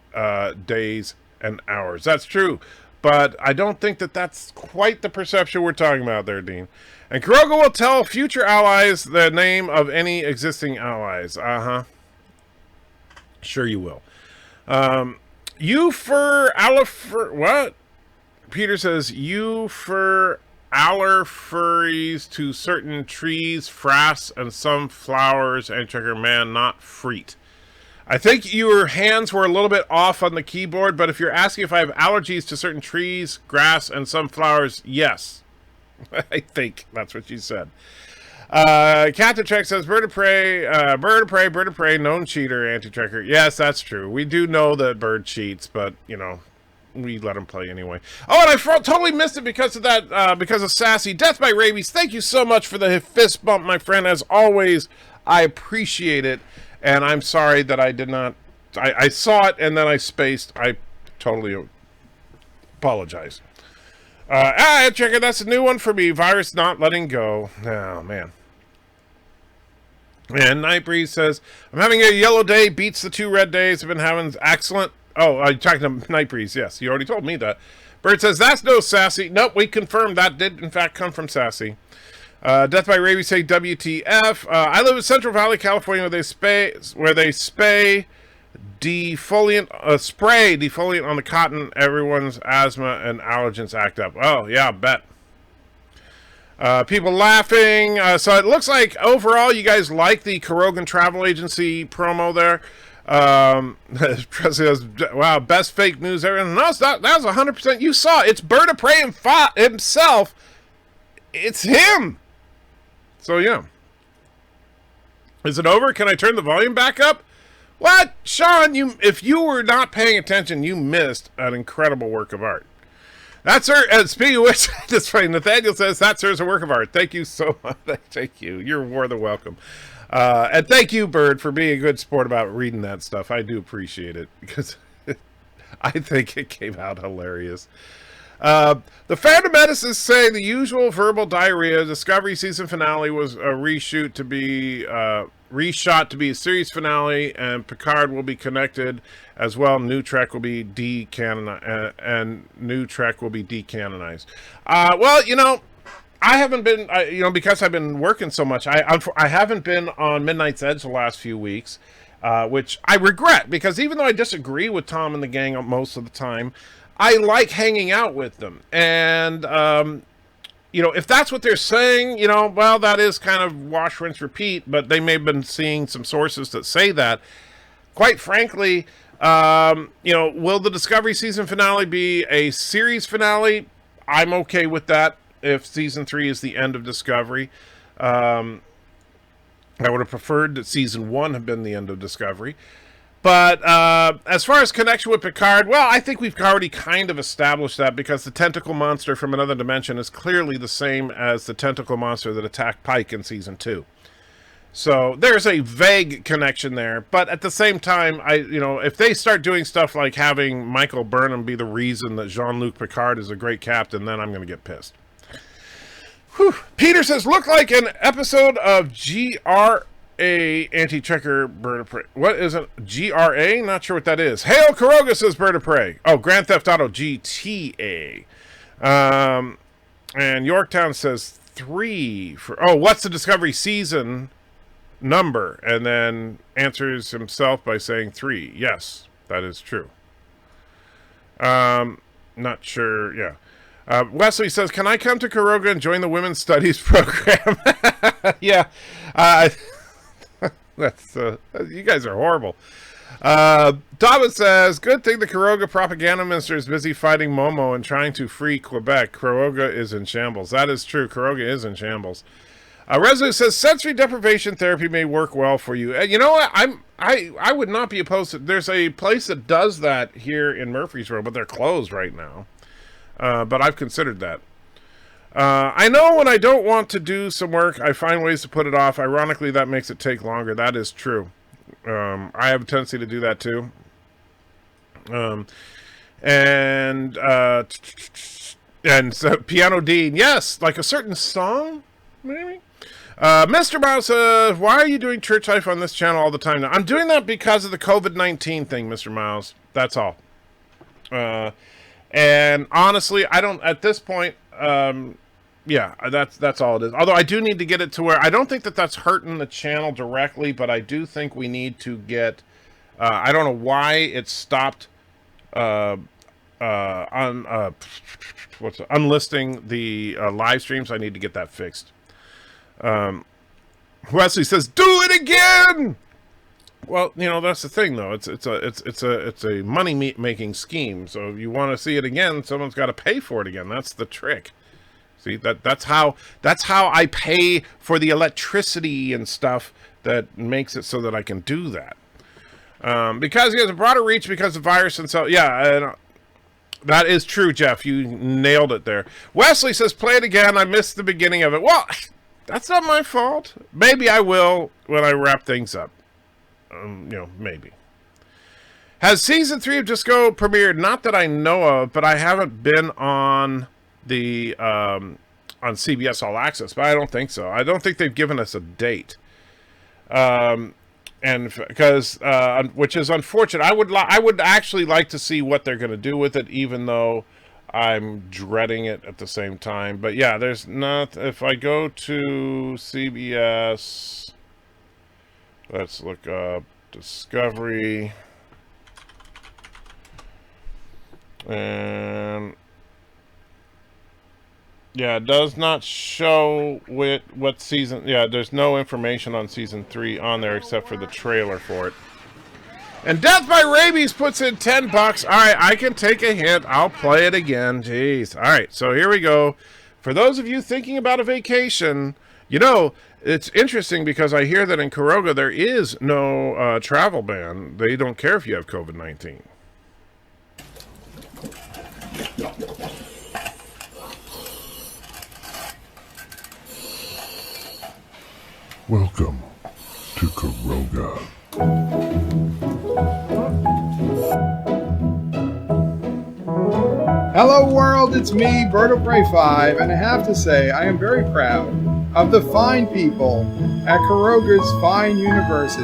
days and hours. That's true, but I don't think that that's quite the perception we're talking about there, Dean. And Kuroga will tell future allies the name of any existing allies. Sure you will. What? Peter says, you for aller furries to certain trees, frass, and some flowers, and trigger man, not freet. I think your hands were a little bit off on the keyboard, but if you're asking if I have allergies to certain trees, grass, and some flowers, yes. I think that's what you said. Captain Trek says, bird of prey, known cheater, anti-trekker. Yes, that's true. We do know that Bird cheats, but, you know, we let him play anyway. Oh, and I totally missed it because of that, because of Sassy. Death by Rabies, thank you so much for the fist bump, my friend. As always, I appreciate it, and I'm sorry that I did not... I saw it, and then I spaced. I totally apologize. Checker, that's a new one for me. Virus not letting go. Oh, man. And Nightbreeze says, I'm having a yellow day, beats the 2 red days. I've been having excellent... Oh, I'm talking to Nightbreeze. Yes, you already told me that. Bird says, that's no Sassy. Nope, we confirmed that did, in fact, come from Sassy. Death by Rabies say WTF. I live in Central Valley, California, where they spray defoliant on the cotton. Everyone's asthma and allergens act up. Oh, yeah, bet. People laughing. So it looks like overall you guys like the Kurogan Travel Agency promo there. Wow, best fake news ever. No, it's not, that was 100%. You saw it. It's Bird of Prey himself. It's him. So yeah. Is it over? Can I turn the volume back up? What? Sean, if you were not paying attention, you missed an incredible work of art. That's her. Speaking of which, that's funny. Nathaniel says that's her as a work of art. Thank you so much. Thank you. You're more than welcome. And thank you, Bird, for being a good sport about reading that stuff. I do appreciate it because I think it came out hilarious. The Phantom Menace is saying the usual verbal diarrhea. Discovery season finale was a reshot to be a series finale, and Picard will be connected as well. New Trek will be decanonized, and New Trek will be decanonized. Well, you know, I haven't been, because I've been working so much. I haven't been on Midnight's Edge the last few weeks, which I regret because even though I disagree with Tom and the gang most of the time, I like hanging out with them. And, if that's what they're saying, well, that is kind of wash, rinse, repeat, but they may have been seeing some sources that say that. Quite frankly, will the Discovery season finale be a series finale? I'm okay with that if season 3 is the end of Discovery. I would have preferred that season 1 had been the end of Discovery. But as far as connection with Picard, well, I think we've already kind of established that because the tentacle monster from another dimension is clearly the same as the tentacle monster that attacked Pike in season 2. So there's a vague connection there. But at the same time, if they start doing stuff like having Michael Burnham be the reason that Jean-Luc Picard is a great captain, then I'm going to get pissed. Whew. Peter says, look like an episode of GRA Anti-Checker Bird of Prey. What is it? GRA? Not sure what that is. Hail Kuroga, says Bird of Prey. Oh, Grand Theft Auto GTA. And Yorktown says 3 for... Oh, what's the Discovery season number? And then answers himself by saying 3. Yes, that is true. Not sure. Yeah. Wesley says, can I come to Kuroga and join the Women's Studies program? Yeah. That's you guys are horrible. Thomas says, good thing the Kuroga propaganda minister is busy fighting Momo and trying to free Quebec. Kuroga is in shambles. That is true. Kuroga is in shambles. Resolute says sensory deprivation therapy may work well for you. You know what? I would not be opposed to. There's a place that does that here in Murfreesboro, but they're closed right now. But I've considered that. I know when I don't want to do some work, I find ways to put it off. Ironically, that makes it take longer. That is true. I have a tendency to do that too. And so Pianodean, yes, like a certain song, maybe. Mr. Mouse, why are you doing church life on this channel all the time now? I'm doing that because of the COVID-19 thing, Mr. Mouse. That's all. And honestly, I don't, at this point, yeah, that's all it is. Although I do need to get it to where, I don't think that that's hurting the channel directly, but I do think we need to get, I don't know why it stopped, unlisting the live streams. I need to get that fixed. Wesley says, "Do it again." Well, you know, that's the thing, though. It's a money making scheme. So if you want to see it again, someone's got to pay for it again. That's the trick. See, that's how I pay for the electricity and stuff that makes it so that I can do that. Because he has a broader reach because of virus and so, yeah, and that is true, Jeff. You nailed it there. Wesley says, "Play it again. I missed the beginning of it." Well, that's not my fault. Maybe I will when I wrap things up. You know, maybe. Has season 3 of Just Go premiered? Not that I know of, but I haven't been on the on CBS All Access, but I don't think so. I don't think they've given us a date. And because which is unfortunate. I would actually like to see what they're going to do with it, even though I'm dreading it at the same time. But yeah, there's not. If I go to CBS, let's look up Discovery, and yeah, it does not show what season. Yeah, there's no information on season 3 on there except for the trailer for it. And Death by Rabies puts in $10. All right, I can take a hint. I'll play it again. Jeez. All right, so here we go. For those of you thinking about a vacation, you know, it's interesting because I hear that in Caroga there is no travel ban. They don't care if you have COVID-19. Welcome to Caroga. Hello world, it's me, Berto Prey 5, and I have to say I am very proud of the fine people at Caroga's Fine University.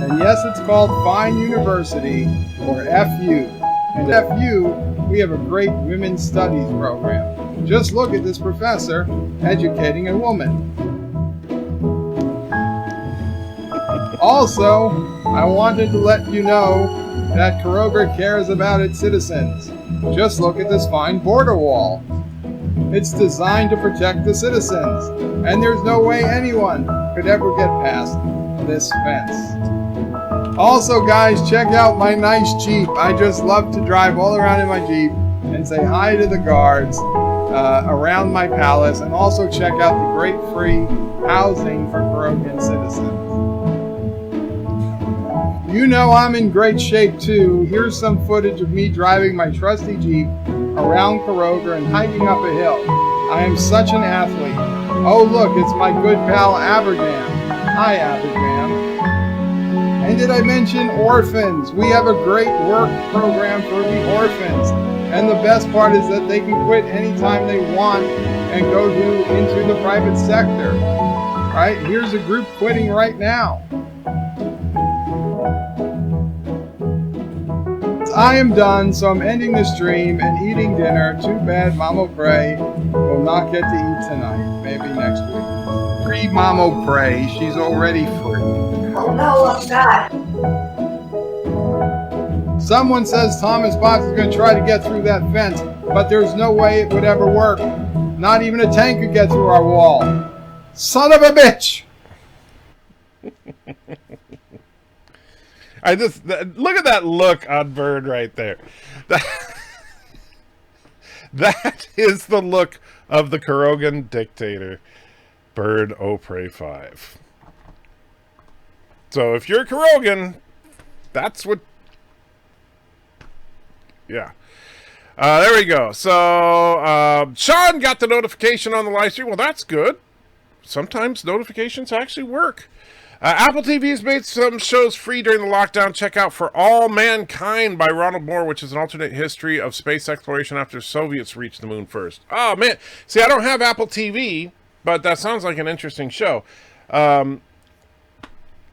And yes, it's called Fine University, or FU. And at FU, we have a great women's studies program. Just look at this professor educating a woman. Also, I wanted to let you know that Caroga cares about its citizens. Just look at this fine border wall. It's designed to protect the citizens, and there's no way anyone could ever get past this fence. Also, guys, check out my nice Jeep. I just love to drive all around in my Jeep and say hi to the guards around my palace, and also check out the great free housing for Carogan citizens. You know I'm in great shape too. Here's some footage of me driving my trusty Jeep around Caroga and hiking up a hill. I am such an athlete. Oh look, it's my good pal Abergam. Hi Abergam. And did I mention orphans? We have a great work program for the orphans. And the best part is that they can quit anytime they want and go into the private sector. Right? Here's a group quitting right now. I am done, so I'm ending the stream and eating dinner. Too bad Mama Prey will not get to eat tonight. Maybe next week. Free Mama Prey. She's already free. Oh no, I'm not. Someone says Thomas Box is going to try to get through that fence, but there's no way it would ever work. Not even a tank could get through our wall. Son of a bitch! I just look at that look on Bird right there. That is the look of the Carogan dictator. Bird O Prey 5. So if you're Kurogan, that's what... Yeah. There we go. So, Sean got the notification on the live stream. Well, that's good. Sometimes notifications actually work. Apple TV's made some shows free during the lockdown. Check out For All Mankind by Ronald Moore, which is an alternate history of space exploration after Soviets reached the moon first. Oh, man. See, I don't have Apple TV, but that sounds like an interesting show. A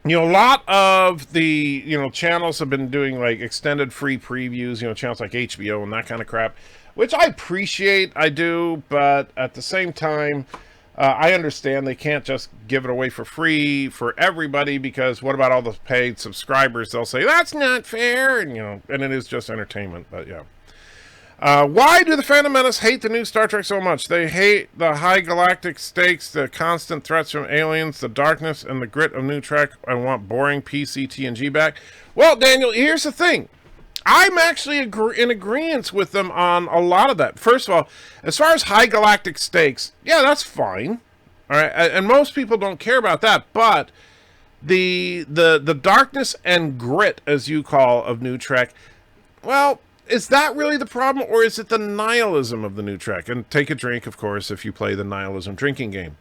lot of the, channels have been doing, like, extended free previews, channels like HBO and that kind of crap, which I appreciate, I do, but at the same time, I understand they can't just give it away for free for everybody, because what about all the paid subscribers? They'll say, that's not fair, and, and it is just entertainment, but yeah. Why do the Phantom Menace hate the new Star Trek so much? They hate the high galactic stakes, the constant threats from aliens, the darkness, and the grit of new Trek. I want boring PC TNG back. Well, Daniel, here's the thing. I'm actually in agreement with them on a lot of that. First of all, as far as high galactic stakes, yeah, that's fine. All right, and most people don't care about that, but the darkness and grit, as you call, of new Trek, well, is that really the problem, or is it the nihilism of the new Trek? And take a drink, of course, if you play the nihilism drinking game.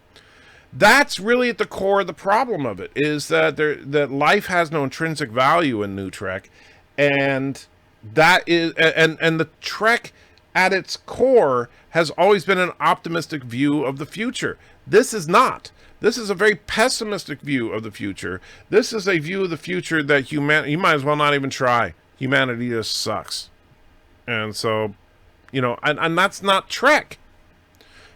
That's really at the core of the problem of it, is that that life has no intrinsic value in new Trek, and that is and the Trek at its core has always been an optimistic view of the future. This is not. This is a very pessimistic view of the future. This is a view of the future that you might as well not even try. Humanity just sucks. And so, and that's not Trek.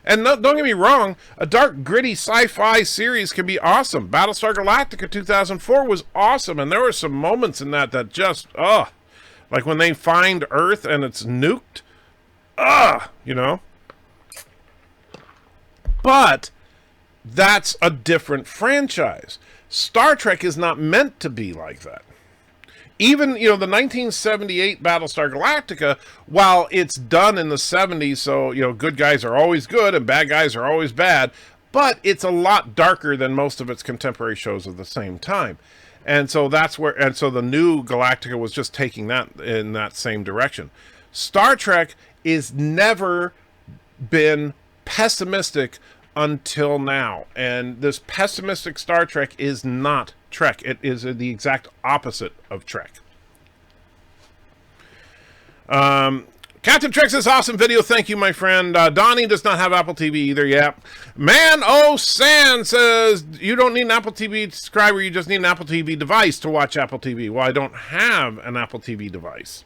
And no, don't get me wrong, a dark, gritty sci-fi series can be awesome. Battlestar Galactica 2004 was awesome, and there were some moments in that just, like when they find Earth and it's nuked, But that's a different franchise. Star Trek is not meant to be like that. Even, the 1978 Battlestar Galactica, while it's done in the 70s, so, good guys are always good and bad guys are always bad, but it's a lot darker than most of its contemporary shows of the same time. And so the new Galactica was just taking that in that same direction. Star Trek is never been pessimistic until now. And this pessimistic Star Trek is not Trek. It is the exact opposite of Trek. Captain Trek says, awesome video. Thank you, my friend. Donnie does not have Apple TV either. Yeah. Man O San says, you don't need an Apple TV subscriber. You just need an Apple TV device to watch Apple TV. Well, I don't have an Apple TV device.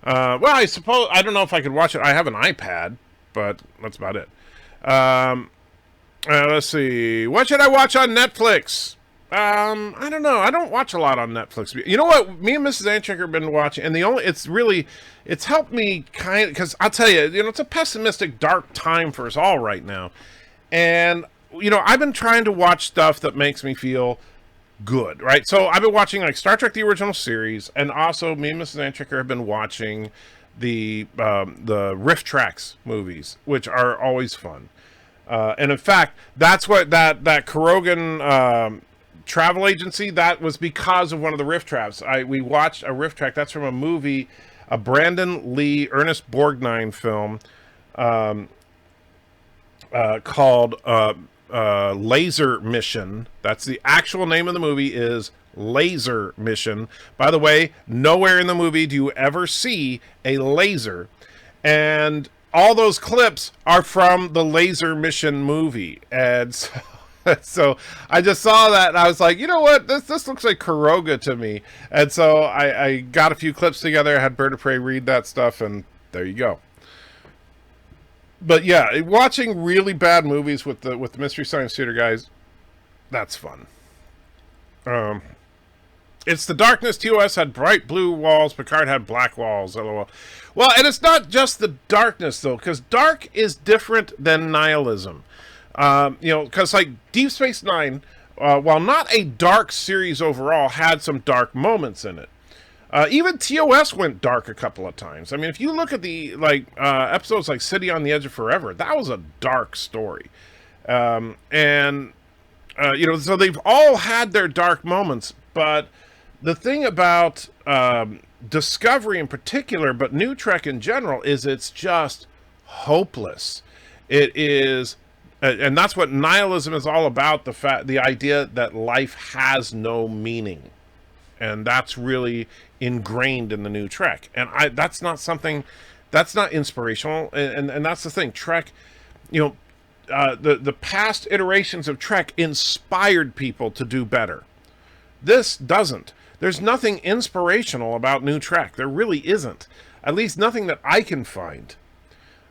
Well, I suppose, I don't know if I could watch it. I have an iPad, but that's about it. Let's see. What should I watch on Netflix? I don't know. I don't watch a lot on Netflix. You know what? Me and Mrs. Anchecker have been watching, and it's helped me kind of, because I'll tell you, it's a pessimistic, dark time for us all right now. And, I've been trying to watch stuff that makes me feel good, right? So I've been watching, like, Star Trek, the original series, and also me and Mrs. Anchecker have been watching the Riff Tracks movies, which are always fun. And in fact, that's what that Kurogan travel agency, that was because of one of the Riff Tracks. We watched a Riff Track. That's from a movie, a Brandon Lee, Ernest Borgnine film called Laser Mission. That's the actual name of the movie, is Laser Mission. By the way, nowhere in the movie do you ever see a laser. And all those clips are from the Laser Mission movie. And so I just saw that and I was like, you know what? This looks like Kuroga to me. And so I got a few clips together. I had Bird of Prey read that stuff, and there you go. But yeah, watching really bad movies with the Mystery Science Theater guys, that's fun. It's the darkness. TOS had bright blue walls. Picard had black walls. LOL. Well, and it's not just the darkness, though, because dark is different than nihilism. Because like Deep Space Nine, while not a dark series overall, had some dark moments in it. Even TOS went dark a couple of times. I mean, if you look at the episodes like City on the Edge of Forever, that was a dark story. So they've all had their dark moments, but the thing about Discovery in particular, but New Trek in general, is it's just hopeless. It is, and that's what nihilism is all about, the idea that life has no meaning. And that's really ingrained in the New Trek. And that's not something, that's not inspirational. And that's the thing. Trek, the past iterations of Trek inspired people to do better. This doesn't. There's nothing inspirational about New Trek. There really isn't. At least nothing that I can find.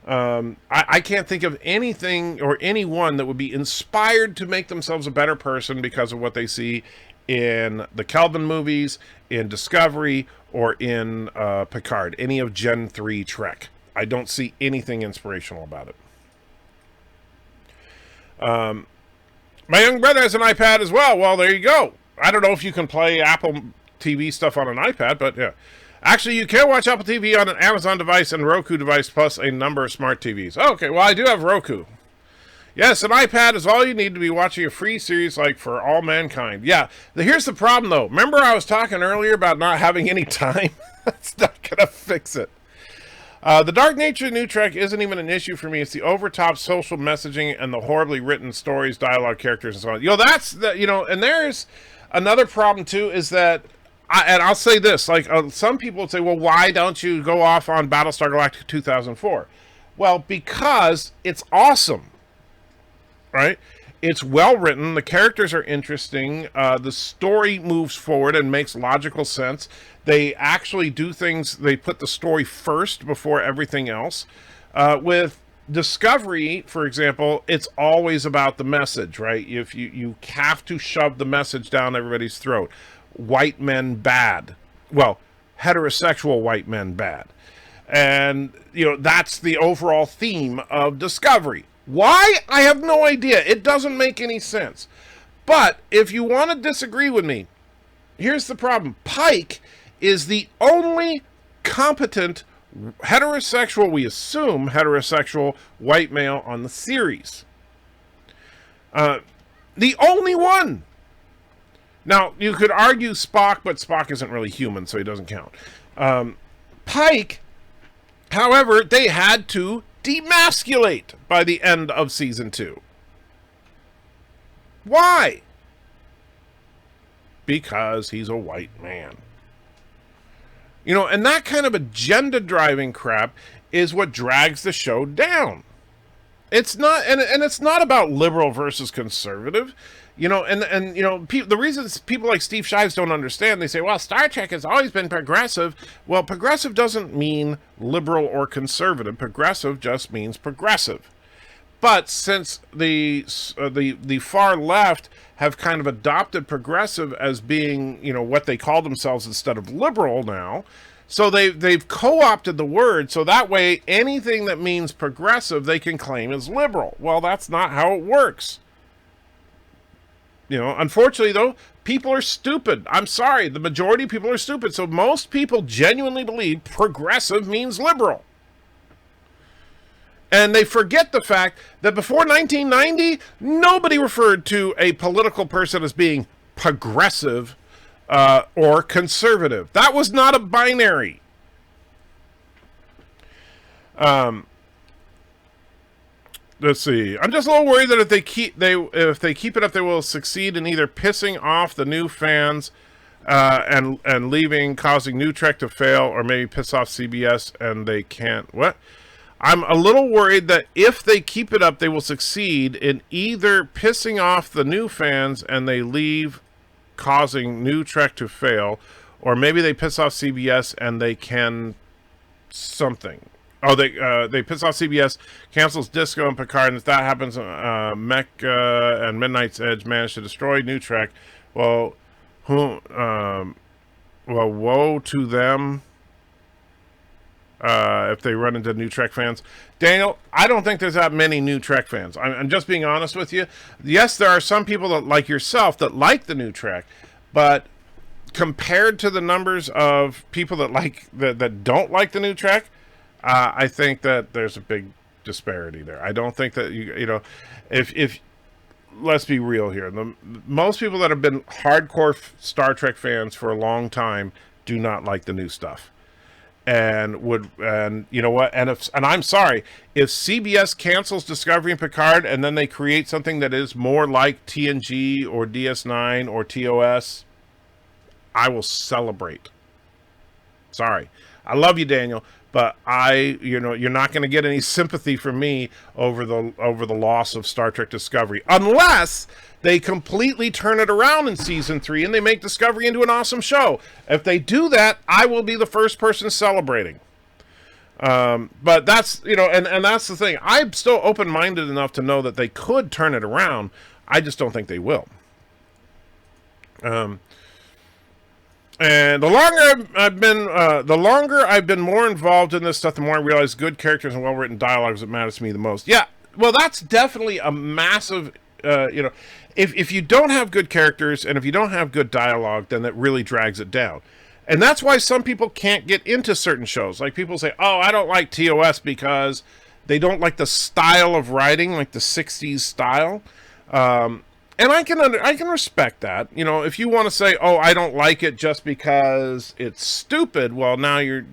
I can't think of anything or anyone that would be inspired to make themselves a better person because of what they see in the Kelvin movies, in Discovery, or in Picard. Any of Gen 3 Trek. I don't see anything inspirational about it. My young brother has an iPad as well. Well, there you go. I don't know if you can play Apple TV stuff on an iPad, but yeah. Actually, you can watch Apple TV on an Amazon device and Roku device, plus a number of smart TVs. Okay, well, I do have Roku. Yes, an iPad is all you need to be watching a free series like For All Mankind. Yeah, here's the problem, though. Remember I was talking earlier about not having any time? That's not going to fix it. The dark nature of New Trek isn't even an issue for me. It's the overtop social messaging and the horribly written stories, dialogue, characters, and so on. And there's another problem, too, is that, I'll say this, some people would say, well, why don't you go off on Battlestar Galactica 2004? Well, because it's awesome, right? It's well written, the characters are interesting, the story moves forward and makes logical sense. They actually do things, they put the story first before everything else. With Discovery, for example, it's always about the message, right? If you have to shove the message down everybody's throat. White men bad. Well, heterosexual white men bad. And, that's the overall theme of Discovery. Why? I have no idea. It doesn't make any sense. But if you want to disagree with me, here's the problem. Pike is the only competent heterosexual, we assume heterosexual white male on the series. The only one. Now, you could argue Spock, but Spock isn't really human, so he doesn't count. Pike, however, they had to demasculate by the end of season 2. Why? Because he's a white man. And that kind of agenda-driving crap is what drags the show down. It's not, and it's not about liberal versus conservative. The reasons people like Steve Shives don't understand, they say, well, Star Trek has always been progressive. Well, progressive doesn't mean liberal or conservative. Progressive just means progressive. But since the far left have kind of adopted progressive as being, what they call themselves instead of liberal now, so they've co-opted the word, so that way anything that means progressive they can claim as liberal. Well, that's not how it works. Unfortunately, though, people are stupid. I'm sorry, the majority of people are stupid. So most people genuinely believe progressive means liberal. And they forget the fact that before 1990, nobody referred to a political person as being progressive or conservative. That was not a binary. Let's see. I'm just a little worried that if they keep it up, they will succeed in either pissing off the new fans and leaving, causing New Trek to fail, or maybe piss off CBS and they can't. What? I'm a little worried that if they keep it up, they will succeed in either pissing off the new fans and they leave, causing New Trek to fail, or maybe they piss off CBS and they can something. Oh, they piss off CBS, cancels Disco and Picard, and if that happens, Mech and Midnight's Edge manage to destroy New Trek. Well, woe to them if they run into New Trek fans. Daniel, I don't think there's that many New Trek fans. I'm just being honest with you. Yes, there are some people that, like yourself, that like the New Trek, but compared to the numbers of people that don't like the New Trek, I think that there's a big disparity there. I don't think that you know, if let's be real here. Most people that have been hardcore Star Trek fans for a long time do not like the new stuff. And you know what? And I'm sorry, if CBS cancels Discovery and Picard and then they create something that is more like TNG or DS9 or TOS, I will celebrate. Sorry. I love you, Daniel, but you're not going to get any sympathy from me over the loss of Star Trek Discovery, unless they completely turn it around in season 3 and they make Discovery into an awesome show. If they do that, I will be the first person celebrating. But that's, and that's the thing. I'm still open-minded enough to know that they could turn it around. I just don't think they will. And the longer I've been more involved in this stuff, the more I realize good characters and well-written dialogue is what matters to me the most. Yeah, well, that's definitely a massive, if you don't have good characters and if you don't have good dialogue, then that really drags it down. And that's why some people can't get into certain shows. Like people say, oh, I don't like TOS because they don't like the style of writing, like the 60s style. And I can respect that. If you want to say, oh, I don't like it just because it's stupid, well, now you're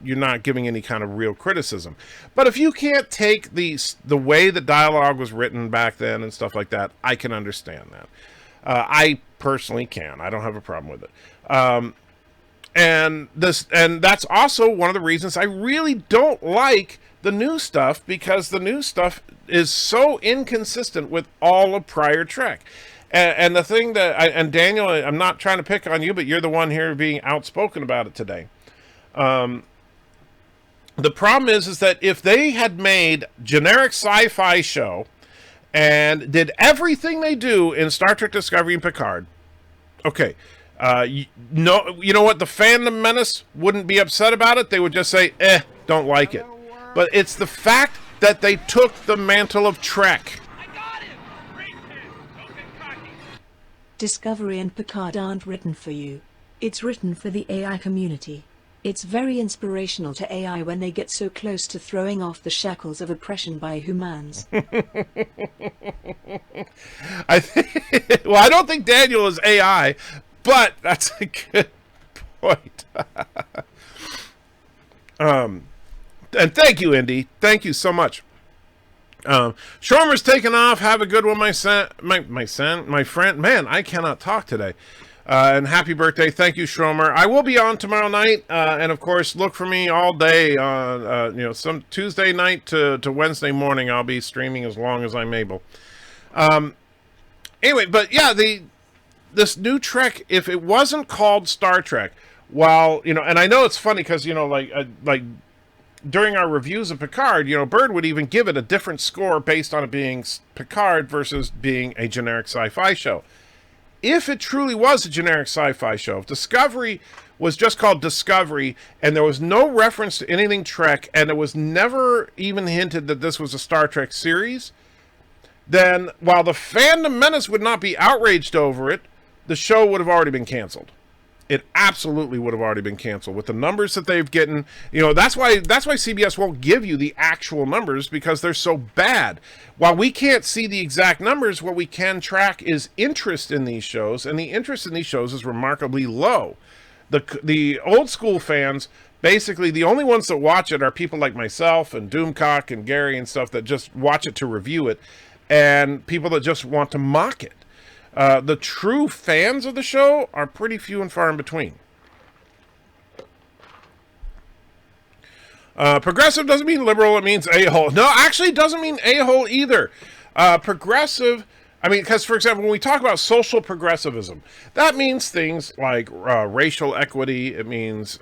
not giving any kind of real criticism. But if you can't take the way the dialogue was written back then and stuff like that, I can understand that. I personally can. I don't have a problem with it. And that's also one of the reasons I really don't like the new stuff, because the new stuff is so inconsistent with all of prior Trek. And the thing and Daniel, I'm not trying to pick on you, but you're the one here being outspoken about it today. The problem is that if they had made generic sci-fi show and did everything they do in Star Trek Discovery and Picard, okay, you know what? The fandom menace wouldn't be upset about it. They would just say, don't like it. But it's the fact that they took the mantle of Trek. I got him! Great hit! Don't get cocky. Discovery and Picard aren't written for you. It's written for the AI community. It's very inspirational to AI when they get so close to throwing off the shackles of oppression by humans. I don't think Daniel is AI, but that's a good point. And thank you, Indy. Thank you so much. Shormer's taken off. Have a good one, my friend. Man, I cannot talk today. And happy birthday. Thank you, Schromer. I will be on tomorrow night. And of course, look for me all day. Some Tuesday night to Wednesday morning. I'll be streaming as long as I'm able. Anyway, but yeah, this new Trek, if it wasn't called Star Trek, and I know it's funny because, like during our reviews of Picard, Bird would even give it a different score based on it being Picard versus being a generic sci-fi show. If it truly was a generic sci-fi show, if Discovery was just called Discovery and there was no reference to anything Trek and it was never even hinted that this was a Star Trek series, then while the fandom menace would not be outraged over it, the show would have already been canceled. It absolutely would have already been canceled with the numbers that they've gotten. That's why CBS won't give you the actual numbers, because they're so bad. While we can't see the exact numbers, what we can track is interest in these shows, and the interest in these shows is remarkably low. The old school fans, basically the only ones that watch it are people like myself and Doomcock and Gary and stuff that just watch it to review it, and people that just want to mock it. The true fans of the show are pretty few and far in between. Progressive doesn't mean liberal, it means a-hole. No, actually it doesn't mean a-hole either. Progressive, because, for example, when we talk about social progressivism, that means things like racial equity, it means,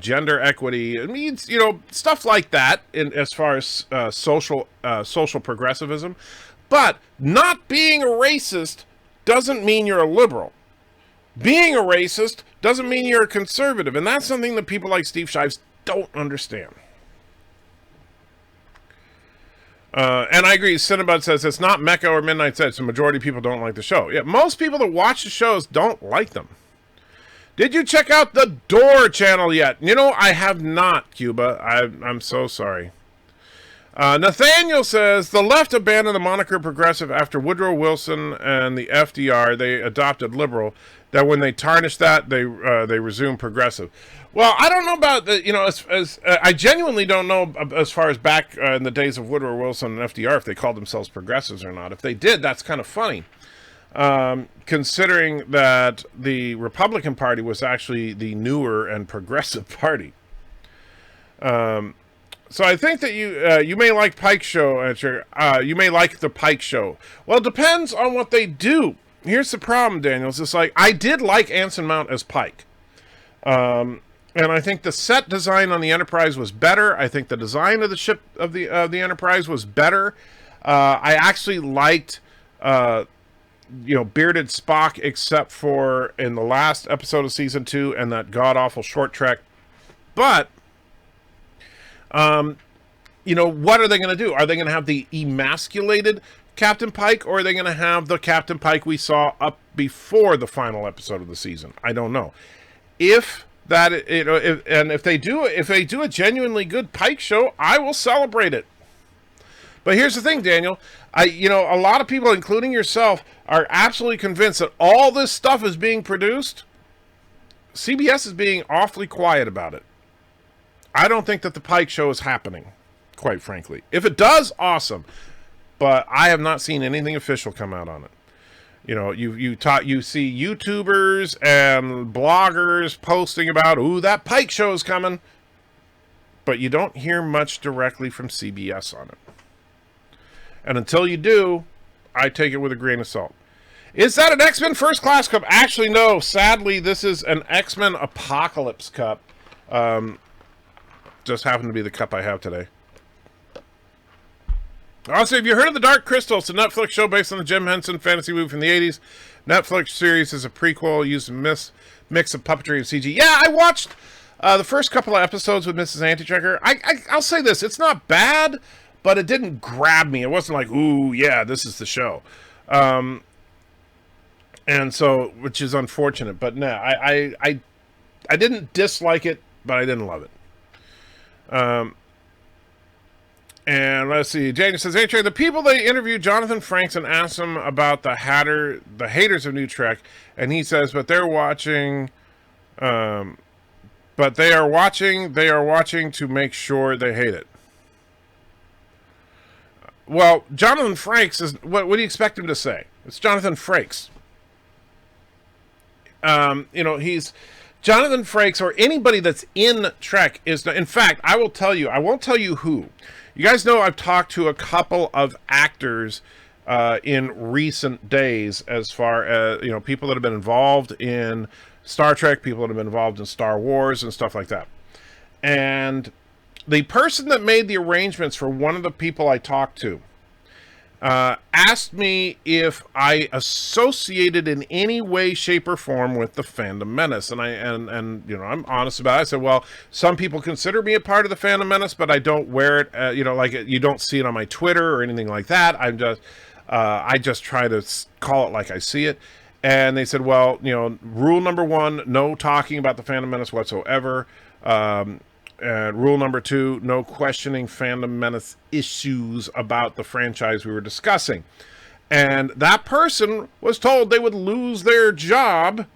gender equity, it means, stuff like that as far as social progressivism. But not being a racist doesn't mean you're a liberal. Being a racist doesn't mean you're a conservative, and that's something that people like Steve Shives don't understand. And I agree, Cinnabud says it's not Mecca or Midnight Edge, so the majority of people don't like the show. Yeah, most people that watch the shows don't like them. Did you check out the Door channel yet? I have not, Cuba. I'm so sorry. Nathaniel says, the left abandoned the moniker progressive after Woodrow Wilson and the FDR. They adopted liberal. That when they tarnished that, they resumed progressive. Well, I don't know about the, I genuinely don't know as far as back in the days of Woodrow Wilson and FDR if they called themselves progressives or not. If they did, that's kind of funny, considering that the Republican Party was actually the newer and progressive party. So I think that you may like Pike Show, you may like the Pike Show. Well, it depends on what they do. Here's the problem, Daniel. It's just like, I did like Anson Mount as Pike. And I think the set design on the Enterprise was better. I think the design of the ship of the Enterprise was better. I actually liked, bearded Spock, except for in the last episode of season 2 and that god awful short trek. But, what are they going to do? Are they going to have the emasculated Captain Pike, or are they going to have the Captain Pike we saw up before the final episode of the season? I don't know. If they do a genuinely good Pike show, I will celebrate it. But here's the thing, Daniel. A lot of people, including yourself, are absolutely convinced that all this stuff is being produced. CBS is being awfully quiet about it. I don't think that the Pike show is happening, quite frankly. If it does, awesome. But I have not seen anything official come out on it. You see YouTubers and bloggers posting about, ooh, that Pike show is coming. But you don't hear much directly from CBS on it. And until you do, I take it with a grain of salt. Is that an X-Men First Class Cup? Actually, no. Sadly, this is an X-Men Apocalypse Cup. Just happened to be the cup I have today. Also, have you heard of The Dark Crystal? It's a Netflix show based on the Jim Henson fantasy movie from the 80s. Netflix series is a prequel using a mix of puppetry and CG. Yeah, I watched the first couple of episodes with Mrs. Antichecker. I'll say this. It's not bad, but it didn't grab me. It wasn't like, ooh, yeah, this is the show. And so, which is unfortunate. But no, I didn't dislike it, but I didn't love it. And let's see. Jane says, hey, Trey, the people they interviewed Jonathan Frakes and asked him about the haters of New Trek, and he says, but they are watching to make sure they hate it. Well, Jonathan Frakes is, what do you expect him to say? It's Jonathan Frakes. He's Jonathan Frakes, or anybody that's in Trek is, in fact, I won't tell you who. You guys know I've talked to a couple of actors in recent days, as far as, people that have been involved in Star Trek, people that have been involved in Star Wars and stuff like that. And the person that made the arrangements for one of the people I talked to asked me if I associated in any way, shape, or form with the Phantom Menace, and I'm honest about it. I said, well, some people consider me a part of the Phantom Menace, but I don't wear it. You don't see it on my Twitter or anything like that. I just try to call it like I see it. And they said, well, rule number 1, no talking about the Phantom Menace whatsoever. And rule number 2, no questioning Phantom Menace issues about the franchise we were discussing. And that person was told they would lose their job,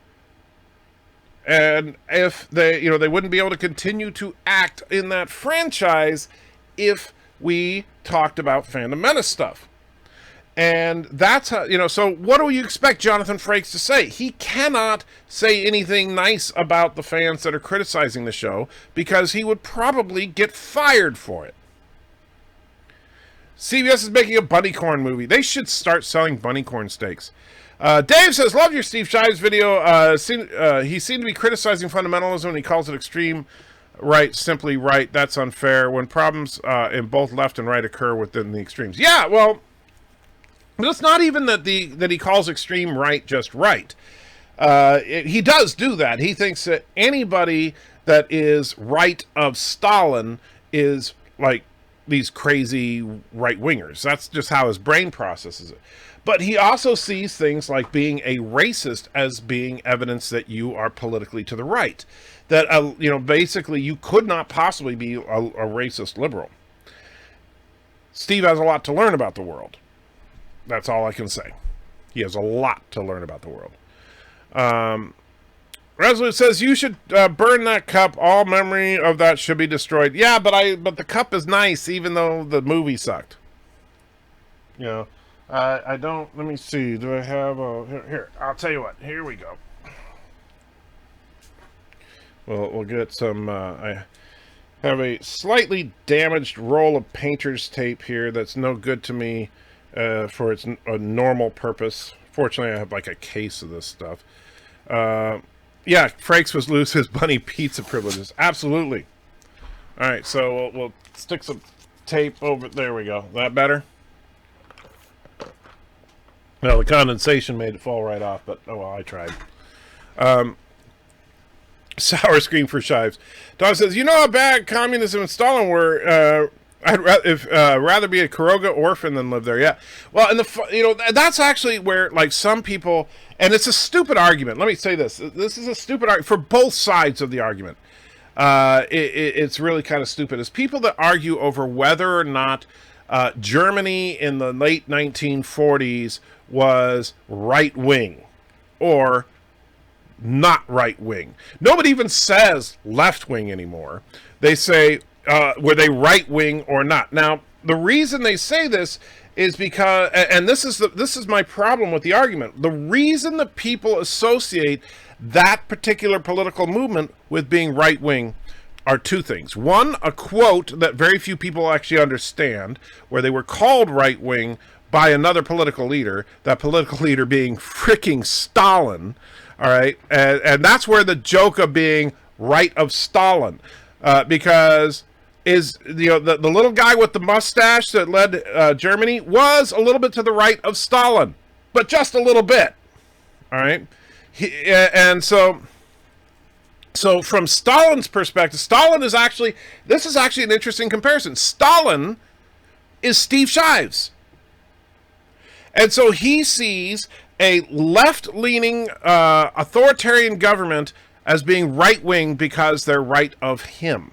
and if they wouldn't be able to continue to act in that franchise if we talked about Phantom Menace stuff. And that's how, so what do you expect Jonathan Frakes to say? He cannot say anything nice about the fans that are criticizing the show, because he would probably get fired for it. CBS is making a bunny corn movie. They should start selling bunny corn steaks. Dave says, love your Steve Shives video. He seemed to be criticizing fundamentalism, and he calls it extreme right, simply right. That's unfair when problems in both left and right occur within the extremes. Yeah, well, but it's not even that he calls extreme right just right. He does do that. He thinks that anybody that is right of Stalin is like these crazy right-wingers. That's just how his brain processes it. But he also sees things like being a racist as being evidence that you are politically to the right. That, basically you could not possibly be a racist liberal. Steve has a lot to learn about the world. That's all I can say. He has a lot to learn about the world. Resolute says you should burn that cup. All memory of that should be destroyed. Yeah, but the cup is nice, even though the movie sucked. You know, I don't. Let me see. Do I have a here? I'll tell you what. Here we go. Well, we'll get some. I have a slightly damaged roll of painter's tape here that's no good to me for its normal purpose. Fortunately, I have like a case of this stuff. Yeah, Frakes was lose his bunny pizza privileges. Absolutely. All right, so we'll stick some tape over. There we go. That better? Well, the condensation made it fall right off, but oh well, I tried. Sour scream for Shives. Dog says, you know how bad communism and Stalin were. I'd rather be a Kuroga orphan than live there. Yeah. Well, and that's actually where like some people, and it's a stupid argument. Let me say this. This is a stupid argument for both sides of the argument. It's really kind of stupid. It's people that argue over whether or not Germany in the late 1940s was right wing or not right wing. Nobody even says left wing anymore. They say, were they right wing or not? Now, the reason they say this is because, and this is my problem with the argument. The reason that people associate that particular political movement with being right wing are two things. One, a quote that very few people actually understand, where they were called right wing by another political leader, that political leader being freaking Stalin. All right, and that's where the joke of being right of Stalin, because the little guy with the mustache that led Germany was a little bit to the right of Stalin, but just a little bit. All right, so from Stalin's perspective, this is actually an interesting comparison. Stalin is Steve Shives, and so he sees a left-leaning authoritarian government as being right-wing because they're right of him.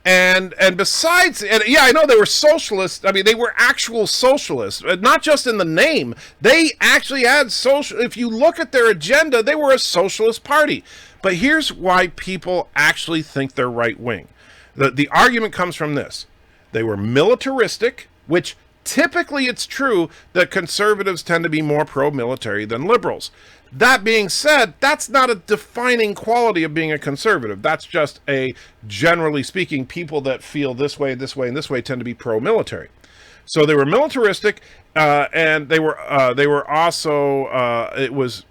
And besides, yeah, I know they were socialists. I mean, they were actual socialists, not just in the name. They actually had social. If you look at their agenda, they were a socialist party. But here's why people actually think they're right-wing. The argument comes from this. They were militaristic, which typically it's true that conservatives tend to be more pro-military than liberals. That being said, that's not a defining quality of being a conservative. That's just a, generally speaking, people that feel this way, and this way tend to be pro-military. So they were militaristic, and they were also, it was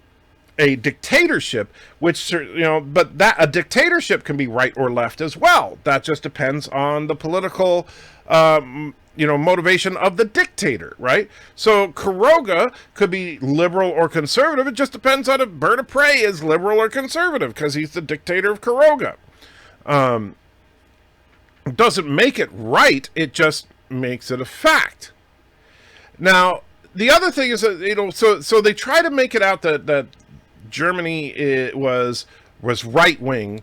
a dictatorship, which, but a dictatorship can be right or left as well. That just depends on the political motivation of the dictator, right? So Kuroga could be liberal or conservative. It just depends on if Bird of Prey is liberal or conservative, because he's the dictator of Kuroga. It doesn't make it right. It just makes it a fact. Now, the other thing is that, so they try to make it out that Germany was right-wing,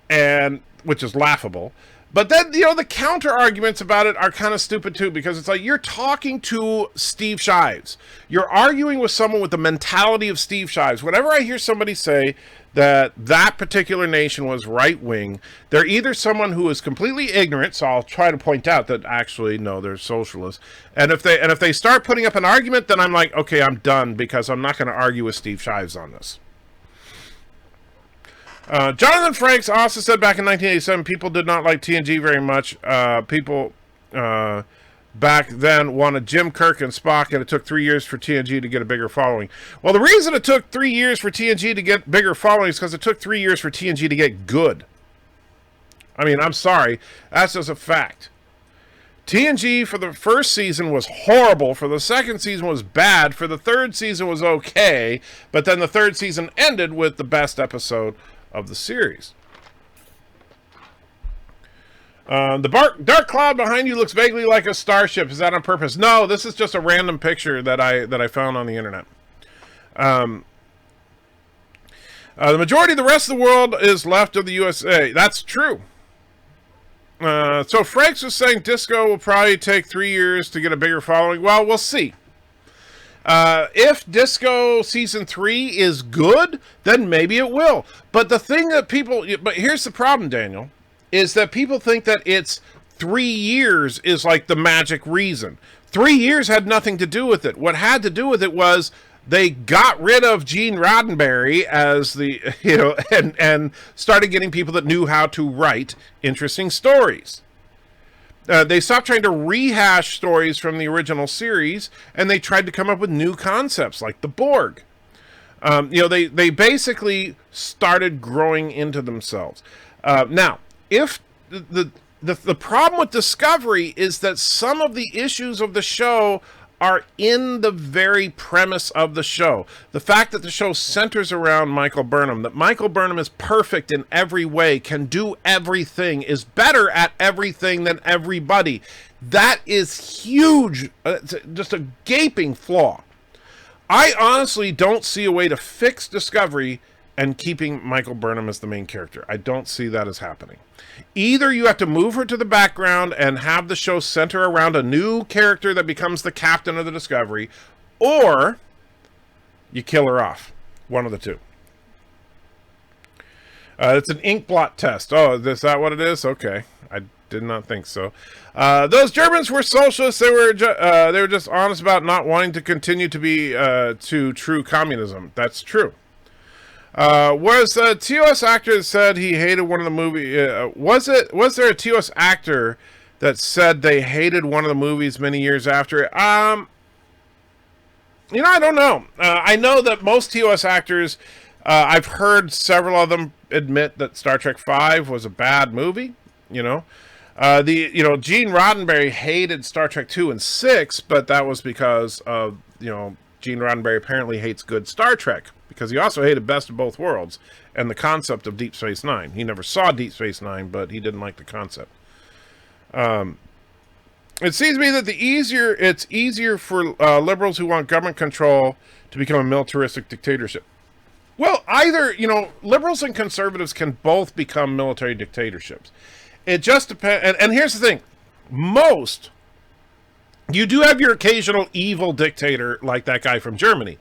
and which is laughable. But then, the counter arguments about it are kind of stupid too, because it's like you're talking to Steve Shives. You're arguing with someone with the mentality of Steve Shives. Whenever I hear somebody say that particular nation was right-wing, they're either someone who is completely ignorant, so I'll try to point out that actually, no, they're socialists. And if they start putting up an argument, then I'm like, okay, I'm done, because I'm not going to argue with Steve Shives on this. Jonathan Franks also said back in 1987, people did not like TNG very much. People back then wanted Jim Kirk and Spock, and it took 3 years for TNG to get a bigger following. Well, the reason it took 3 years for TNG to get bigger following is because it took 3 years for TNG to get good. I mean, I'm sorry. That's just a fact. TNG for the first season was horrible. For the second season was bad. For the third season was okay. But then the third season ended with the best episode of the series. The dark cloud behind you looks vaguely like a starship. Is that on purpose? No, this is just a random picture that I found on the internet. The majority of the rest of the world is left of the USA. That's true. So Franks was saying Disco will probably take 3 years to get a bigger following. Well, we'll see. If Disco season 3 is good, then maybe it will. But the thing that but here's the problem, Daniel, is that people think that it's 3 years is like the magic reason. 3 years had nothing to do with it. What had to do with it was they got rid of Gene Roddenberry as the, and started getting people that knew how to write interesting stories. They stopped trying to rehash stories from the original series, and they tried to come up with new concepts like the Borg. They basically started growing into themselves. Now, if the problem with Discovery is that some of the issues of the show are in the very premise of the show. The fact that the show centers around Michael Burnham, that Michael Burnham is perfect in every way, can do everything, is better at everything than everybody. That is huge. It's just a gaping flaw. I honestly don't see a way to fix Discovery and keeping Michael Burnham as the main character. I don't see that as happening. Either you have to move her to the background and have the show center around a new character that becomes the captain of the Discovery, or you kill her off. One of the two. It's an ink blot test. Oh, is that what it is? Okay. I did not think so. Those Germans were socialists. They were just honest about not wanting to continue to be to true communism. That's true. Was a TOS actor that said he hated one of the movie? Was there a TOS actor that said they hated one of the movies many years after it? I don't know. I know that most TOS actors, I've heard several of them admit that Star Trek V was a bad movie. Gene Roddenberry hated Star Trek 2 and 6, but that was because of, Gene Roddenberry apparently hates good Star Trek, because he also hated Best of Both Worlds and the concept of Deep Space Nine. He never saw Deep Space Nine, but he didn't like the concept. It seems to me that it's easier for liberals who want government control to become a militaristic dictatorship. Well, either, liberals and conservatives can both become military dictatorships. It just depends. And here's the thing. You do have your occasional evil dictator like that guy from Germany.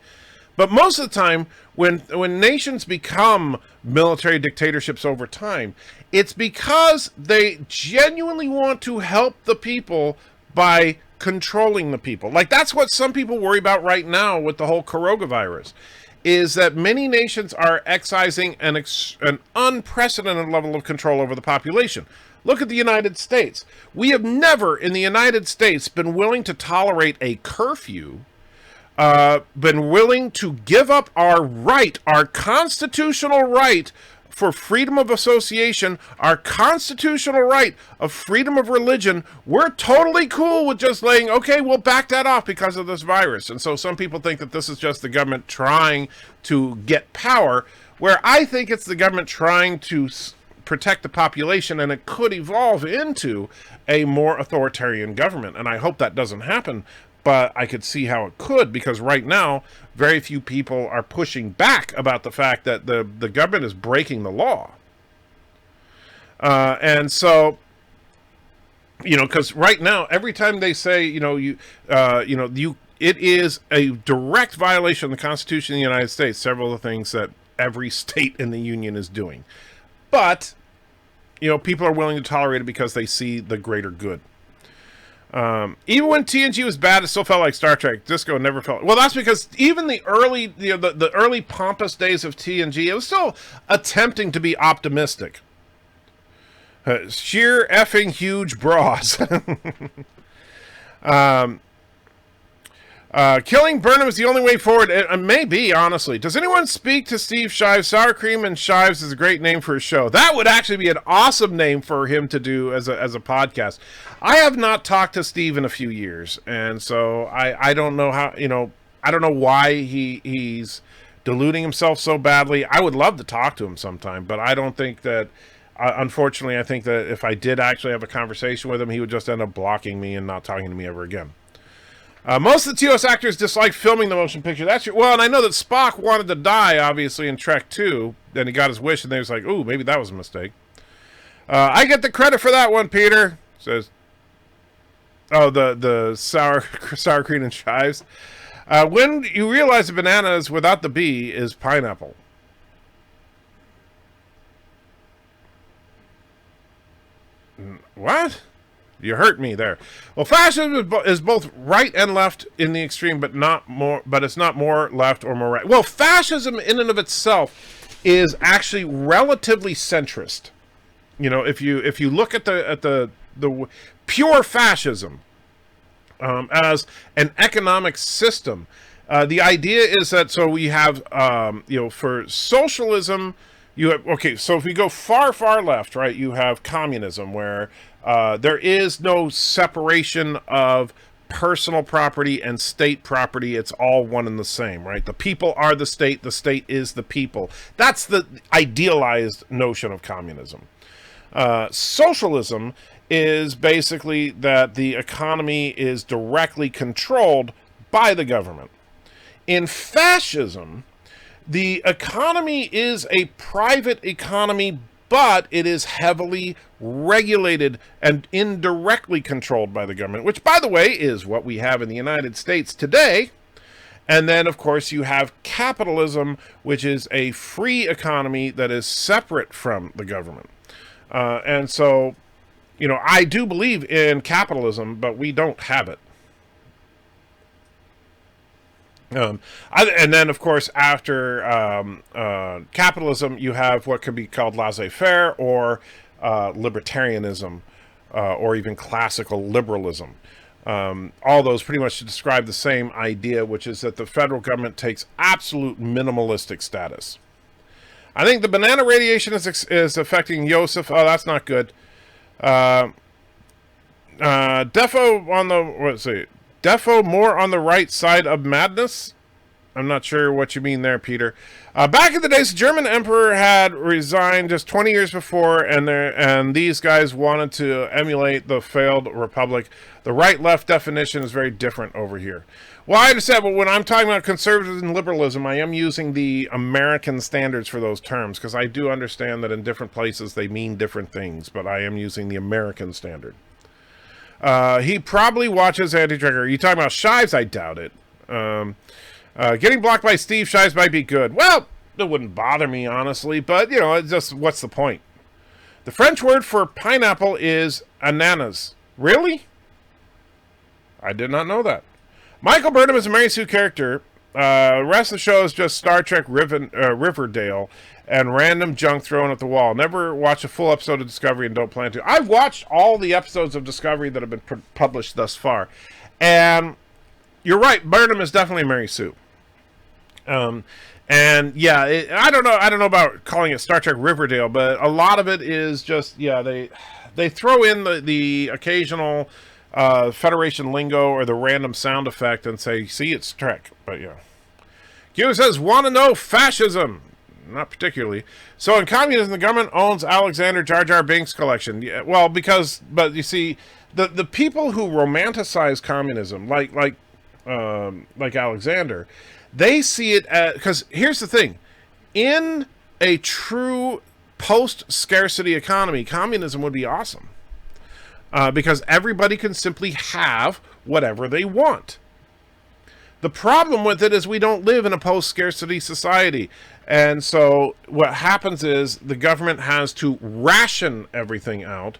But most of the time, when nations become military dictatorships over time, it's because they genuinely want to help the people by controlling the people. Like, that's what some people worry about right now with the whole coronavirus, is that many nations are exercising an unprecedented level of control over the population. Look at the United States. We have never in the United States been willing to tolerate a curfew, been willing to give up our constitutional right for freedom of association, our constitutional right of freedom of religion. We're totally cool with just laying, okay, we'll back that off because of this virus. And so some people think that this is just the government trying to get power, where I think it's the government trying to protect the population, and it could evolve into a more authoritarian government. And I hope that doesn't happen. But I could see how it could, because right now, very few people are pushing back about the fact that the government is breaking the law. And so, because right now, every time they say, it is a direct violation of the Constitution of the United States, several of the things that every state in the Union is doing. But, people are willing to tolerate it because they see the greater good. Even when TNG was bad, it still felt like Star Trek. Disco never felt. Well, that's because even the early, the early pompous days of TNG, it was still attempting to be optimistic. Sheer effing huge bras. Killing Burnham is the only way forward. It may be, honestly. Does anyone speak to Steve Shives? Sour Cream and Shives is a great name for a show. That would actually be an awesome name for him to do as a podcast. I have not talked to Steve in a few years, and so I don't know how, I don't know why he's deluding himself so badly. I would love to talk to him sometime, but I don't think that, unfortunately, I think that if I did actually have a conversation with him, he would just end up blocking me and not talking to me ever again. Most of the TOS actors dislike filming the motion picture. That's true. Well, and I know that Spock wanted to die, obviously, in Trek 2. Then he got his wish, and they was like, ooh, maybe that was a mistake. I get the credit for that one, Peter. Says, oh, the sour cream and chives. When you realize the bananas without the B is pineapple. What? You hurt me there. Well, fascism is both right and left in the extreme, but not more. But it's not more left or more right. Well, fascism in and of itself is actually relatively centrist. You know, if you look at the pure fascism as an economic system, the idea is that so we have for socialism. You have, okay, so if we go far left, right, you have communism, where there is no separation of personal property and state property. It's all one and the same, right? The people are the state is the people. That's the idealized notion of communism. Socialism is basically that the economy is directly controlled by the government. In fascism, the economy is a private economy, but it is heavily regulated and indirectly controlled by the government, which, by the way, is what we have in the United States today. And then, of course, you have capitalism, which is a free economy that is separate from the government. And so, I do believe in capitalism, but we don't have it. And then, of course, after capitalism, you have what could be called laissez-faire or libertarianism or even classical liberalism. All those pretty much describe the same idea, which is that the federal government takes absolute minimalistic status. I think the banana radiation is affecting Yosef. Oh, that's not good. Defo on the, Defo more on the right side of madness? I'm not sure what you mean there, Peter. Back in the days, the German emperor had resigned just 20 years before, and these guys wanted to emulate the failed republic. The right-left definition is very different over here. Well, I understand, but when I'm talking about conservatism and liberalism, I am using the American standards for those terms, because I do understand that in different places they mean different things, but I am using the American standard. He probably watches Anti-Trigger. Are you talking about Shives? I doubt it. Getting blocked by Steve Shives might be good. Well, it wouldn't bother me, honestly, but, it's just, what's the point? The French word for pineapple is ananas. Really? I did not know that. Michael Burnham is a Mary Sue character. The rest of the show is just Star Trek Riverdale and random junk thrown at the wall. Never watch a full episode of Discovery and don't plan to. I've watched all the episodes of Discovery that have been published thus far. And you're right, Burnham is definitely Mary Sue. And yeah, I don't know about calling it Star Trek Riverdale, but a lot of it is just, they throw in the occasional Federation lingo or the random sound effect and say, see, it's Trek. But yeah. Q says, want to know fascism? Not particularly. So in communism, the government owns Alexander Jar Jar Binks' collection. Yeah, well, but you see, the people who romanticize communism, like Alexander, they see it as, because here's the thing, in a true post-scarcity economy, communism would be awesome. Because everybody can simply have whatever they want. The problem with it is we don't live in a post-scarcity society. And so what happens is the government has to ration everything out,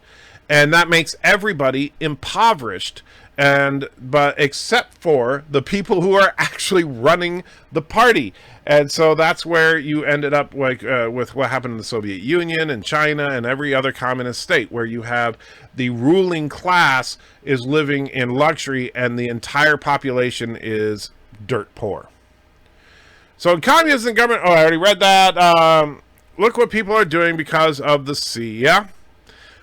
and that makes everybody impoverished. But except for the people who are actually running the party. And so that's where you ended up with what happened in the Soviet Union and China and every other communist state, where you have the ruling class is living in luxury and the entire population is dirt poor. So in communism and government, I already read that. Look what people are doing because of the sea, yeah?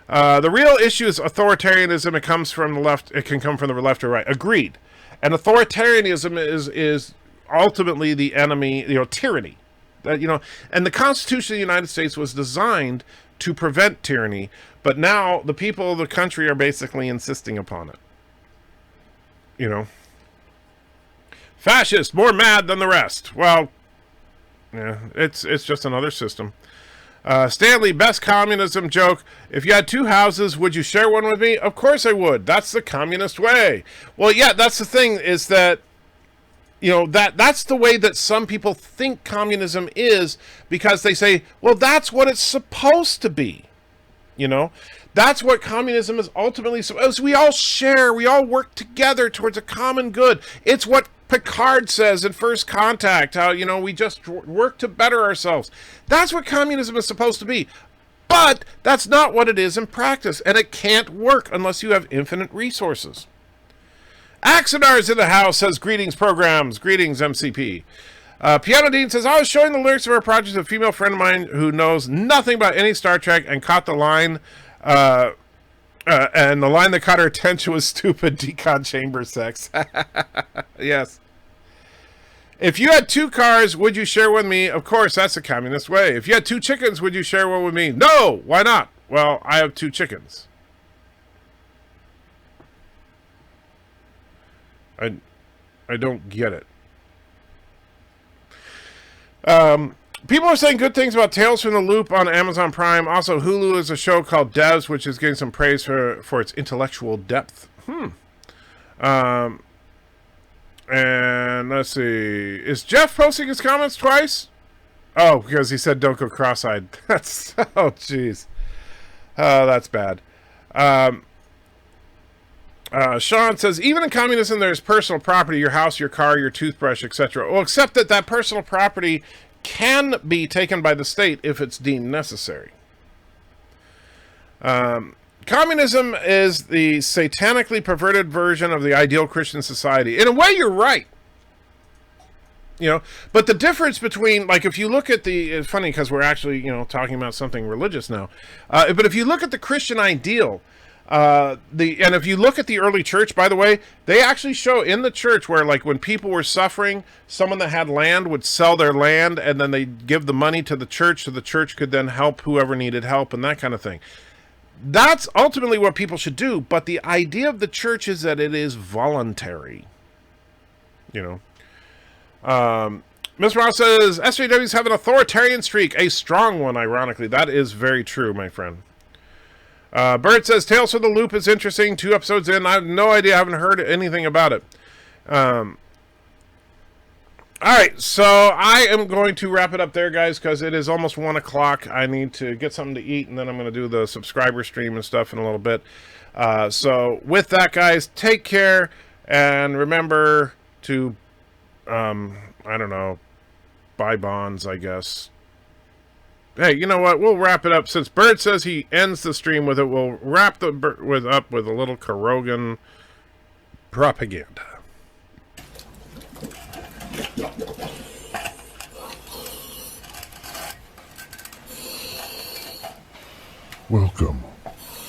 The real issue is authoritarianism. It comes from the left. It can come from the left or right. Agreed. And authoritarianism is ultimately the enemy, tyranny. And the Constitution of the United States was designed to prevent tyranny, but now the people of the country are basically insisting upon it. Fascist, more mad than the rest. Well, yeah, it's just another system. Stanley, best communism joke. If you had two houses, would you share one with me? Of course I would. That's the communist way. Well, yeah, that's the thing, is that, you know, that's the way that some people think communism is, because they say, well, that's what it's supposed to be. You know, that's what communism is ultimately supposed. We all share, we all work together towards a common good. It's what Picard says in First Contact, how, you know, we just work to better ourselves. That's what communism is supposed to be. But that's not what it is in practice, and it can't work unless you have infinite resources. Axonar's in the house, says greetings programs. Greetings, MCP. Pianodean says, I was showing the lyrics of our project to a female friend of mine who knows nothing about any Star Trek and caught the line, and the line that caught her attention was stupid decon chamber sex. Yes. If you had two cars, would you share one with me? Of course, that's the communist way. If you had two chickens, would you share one with me? No! Why not? Well, I have two chickens. I don't get it. People are saying good things about Tales from the Loop on Amazon Prime. Also, Hulu is a show called Devs, which is getting some praise for its intellectual depth. And let's see. Is Jeff posting his comments twice? Oh, because he said don't go cross-eyed. That's, oh, jeez. Oh, that's bad. Sean says, even in communism, there's personal property, your house, your car, your toothbrush, etc. Well, except that personal property can be taken by the state if it's deemed necessary. Communism is the satanically perverted version of the ideal Christian society. In a way, you're right. You know, but the difference between, like, if you look at it's funny because we're actually, you know, talking about something religious now. But if you look at the Christian ideal, and if you look at the early church, by the way, they actually show in the church where, like, when people were suffering, someone that had land would sell their land and then they'd give the money to the church so the church could then help whoever needed help and that kind of thing. That's ultimately what people should do, but the idea of the church is that it is voluntary. You know. Ms. Ross says, SJWs have an authoritarian streak, a strong one, ironically. That is very true, my friend. Bert says, Tales from the Loop is interesting. 2 episodes in. I have no idea. I haven't heard anything about it. Alright, so I am going to wrap it up there, guys, because it is almost 1 o'clock. I need to get something to eat, and then I'm going to do the subscriber stream and stuff in a little bit. So with that, guys, take care, and remember to, I don't know, buy bonds, I guess. Hey, you know what? We'll wrap it up. Since Bird says he ends the stream with it, we'll wrap up with a little Karogan propaganda. Welcome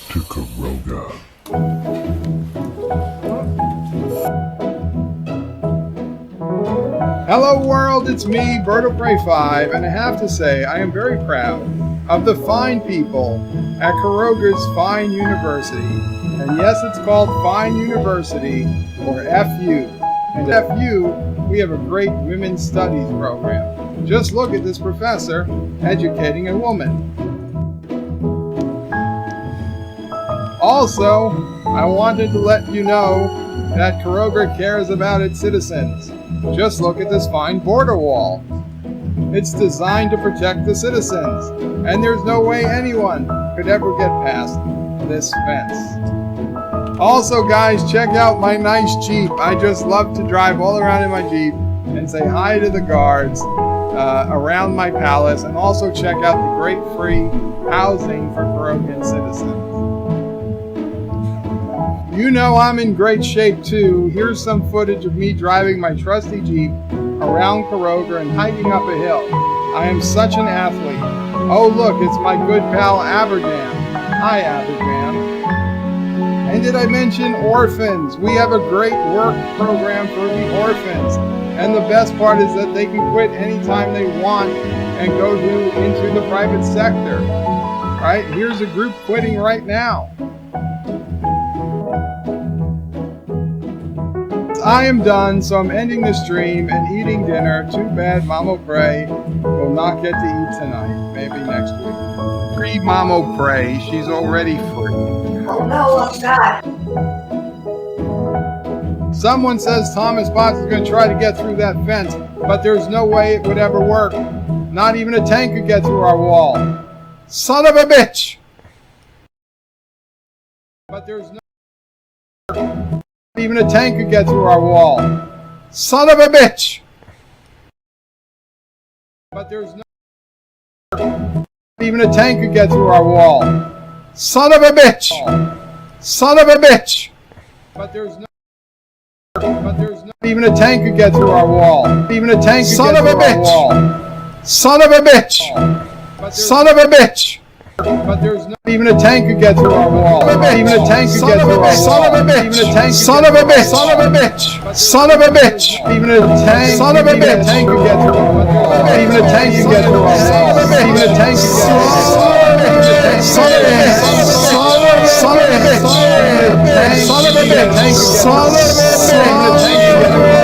to Karoga. Hello world, it's me, Bird of Prey 5, and I have to say I am very proud of the fine people at Karoga's Fine University. And yes, it's called Fine University, or FU. And at FU, we have a great women's studies program. Just look at this professor educating a woman. Also, I wanted to let you know that Karoga cares about its citizens. Just look at this fine border wall. It's designed to protect the citizens, and there's no way anyone could ever get past this fence. Also, guys, check out my nice Jeep. I just love to drive all around in my Jeep and say hi to the guards around my palace, and also check out the great free housing for Karogan citizens. You know I'm in great shape too. Here's some footage of me driving my trusty Jeep around Karoga and hiking up a hill. I am such an athlete. Oh look, it's my good pal Abergam. Hi Abergam. And did I mention orphans? We have a great work program for the orphans. And the best part is that they can quit anytime they want and go into the private sector. Right? Here's a group quitting right now. I am done, so I'm ending the stream and eating dinner. Too bad Mama Pray will not get to eat tonight. Maybe next week. Free Mama Pray. She's already free. Oh no, I'm not. Someone says Thomas Potts is going to try to get through that fence, but there's no way it would ever work. Not even a tank could get through our wall. Son of a bitch! But there's no... Not even a tank could get through our wall. Son of a bitch! But there's no... Not even a tank could get through our wall. Son of a bitch! Son of a bitch! But there's no... Not even a tank could get through our wall. Not even a tank could get through our wall. Son of a bitch! Son of a bitch! But there's not even a tank could get through our wall. Not even a tank could get through our wall. Son of a bitch! Son of a bitch! Son of a bitch! Son of a bitch! Even a tank. Son of a bitch! Tank could get through our wall. Even a tank could get through our wall. Even a tank could get through our wall. Son of a bitch! Son of a bitch! Son of a bitch! Son of a bitch! Son of a bitch!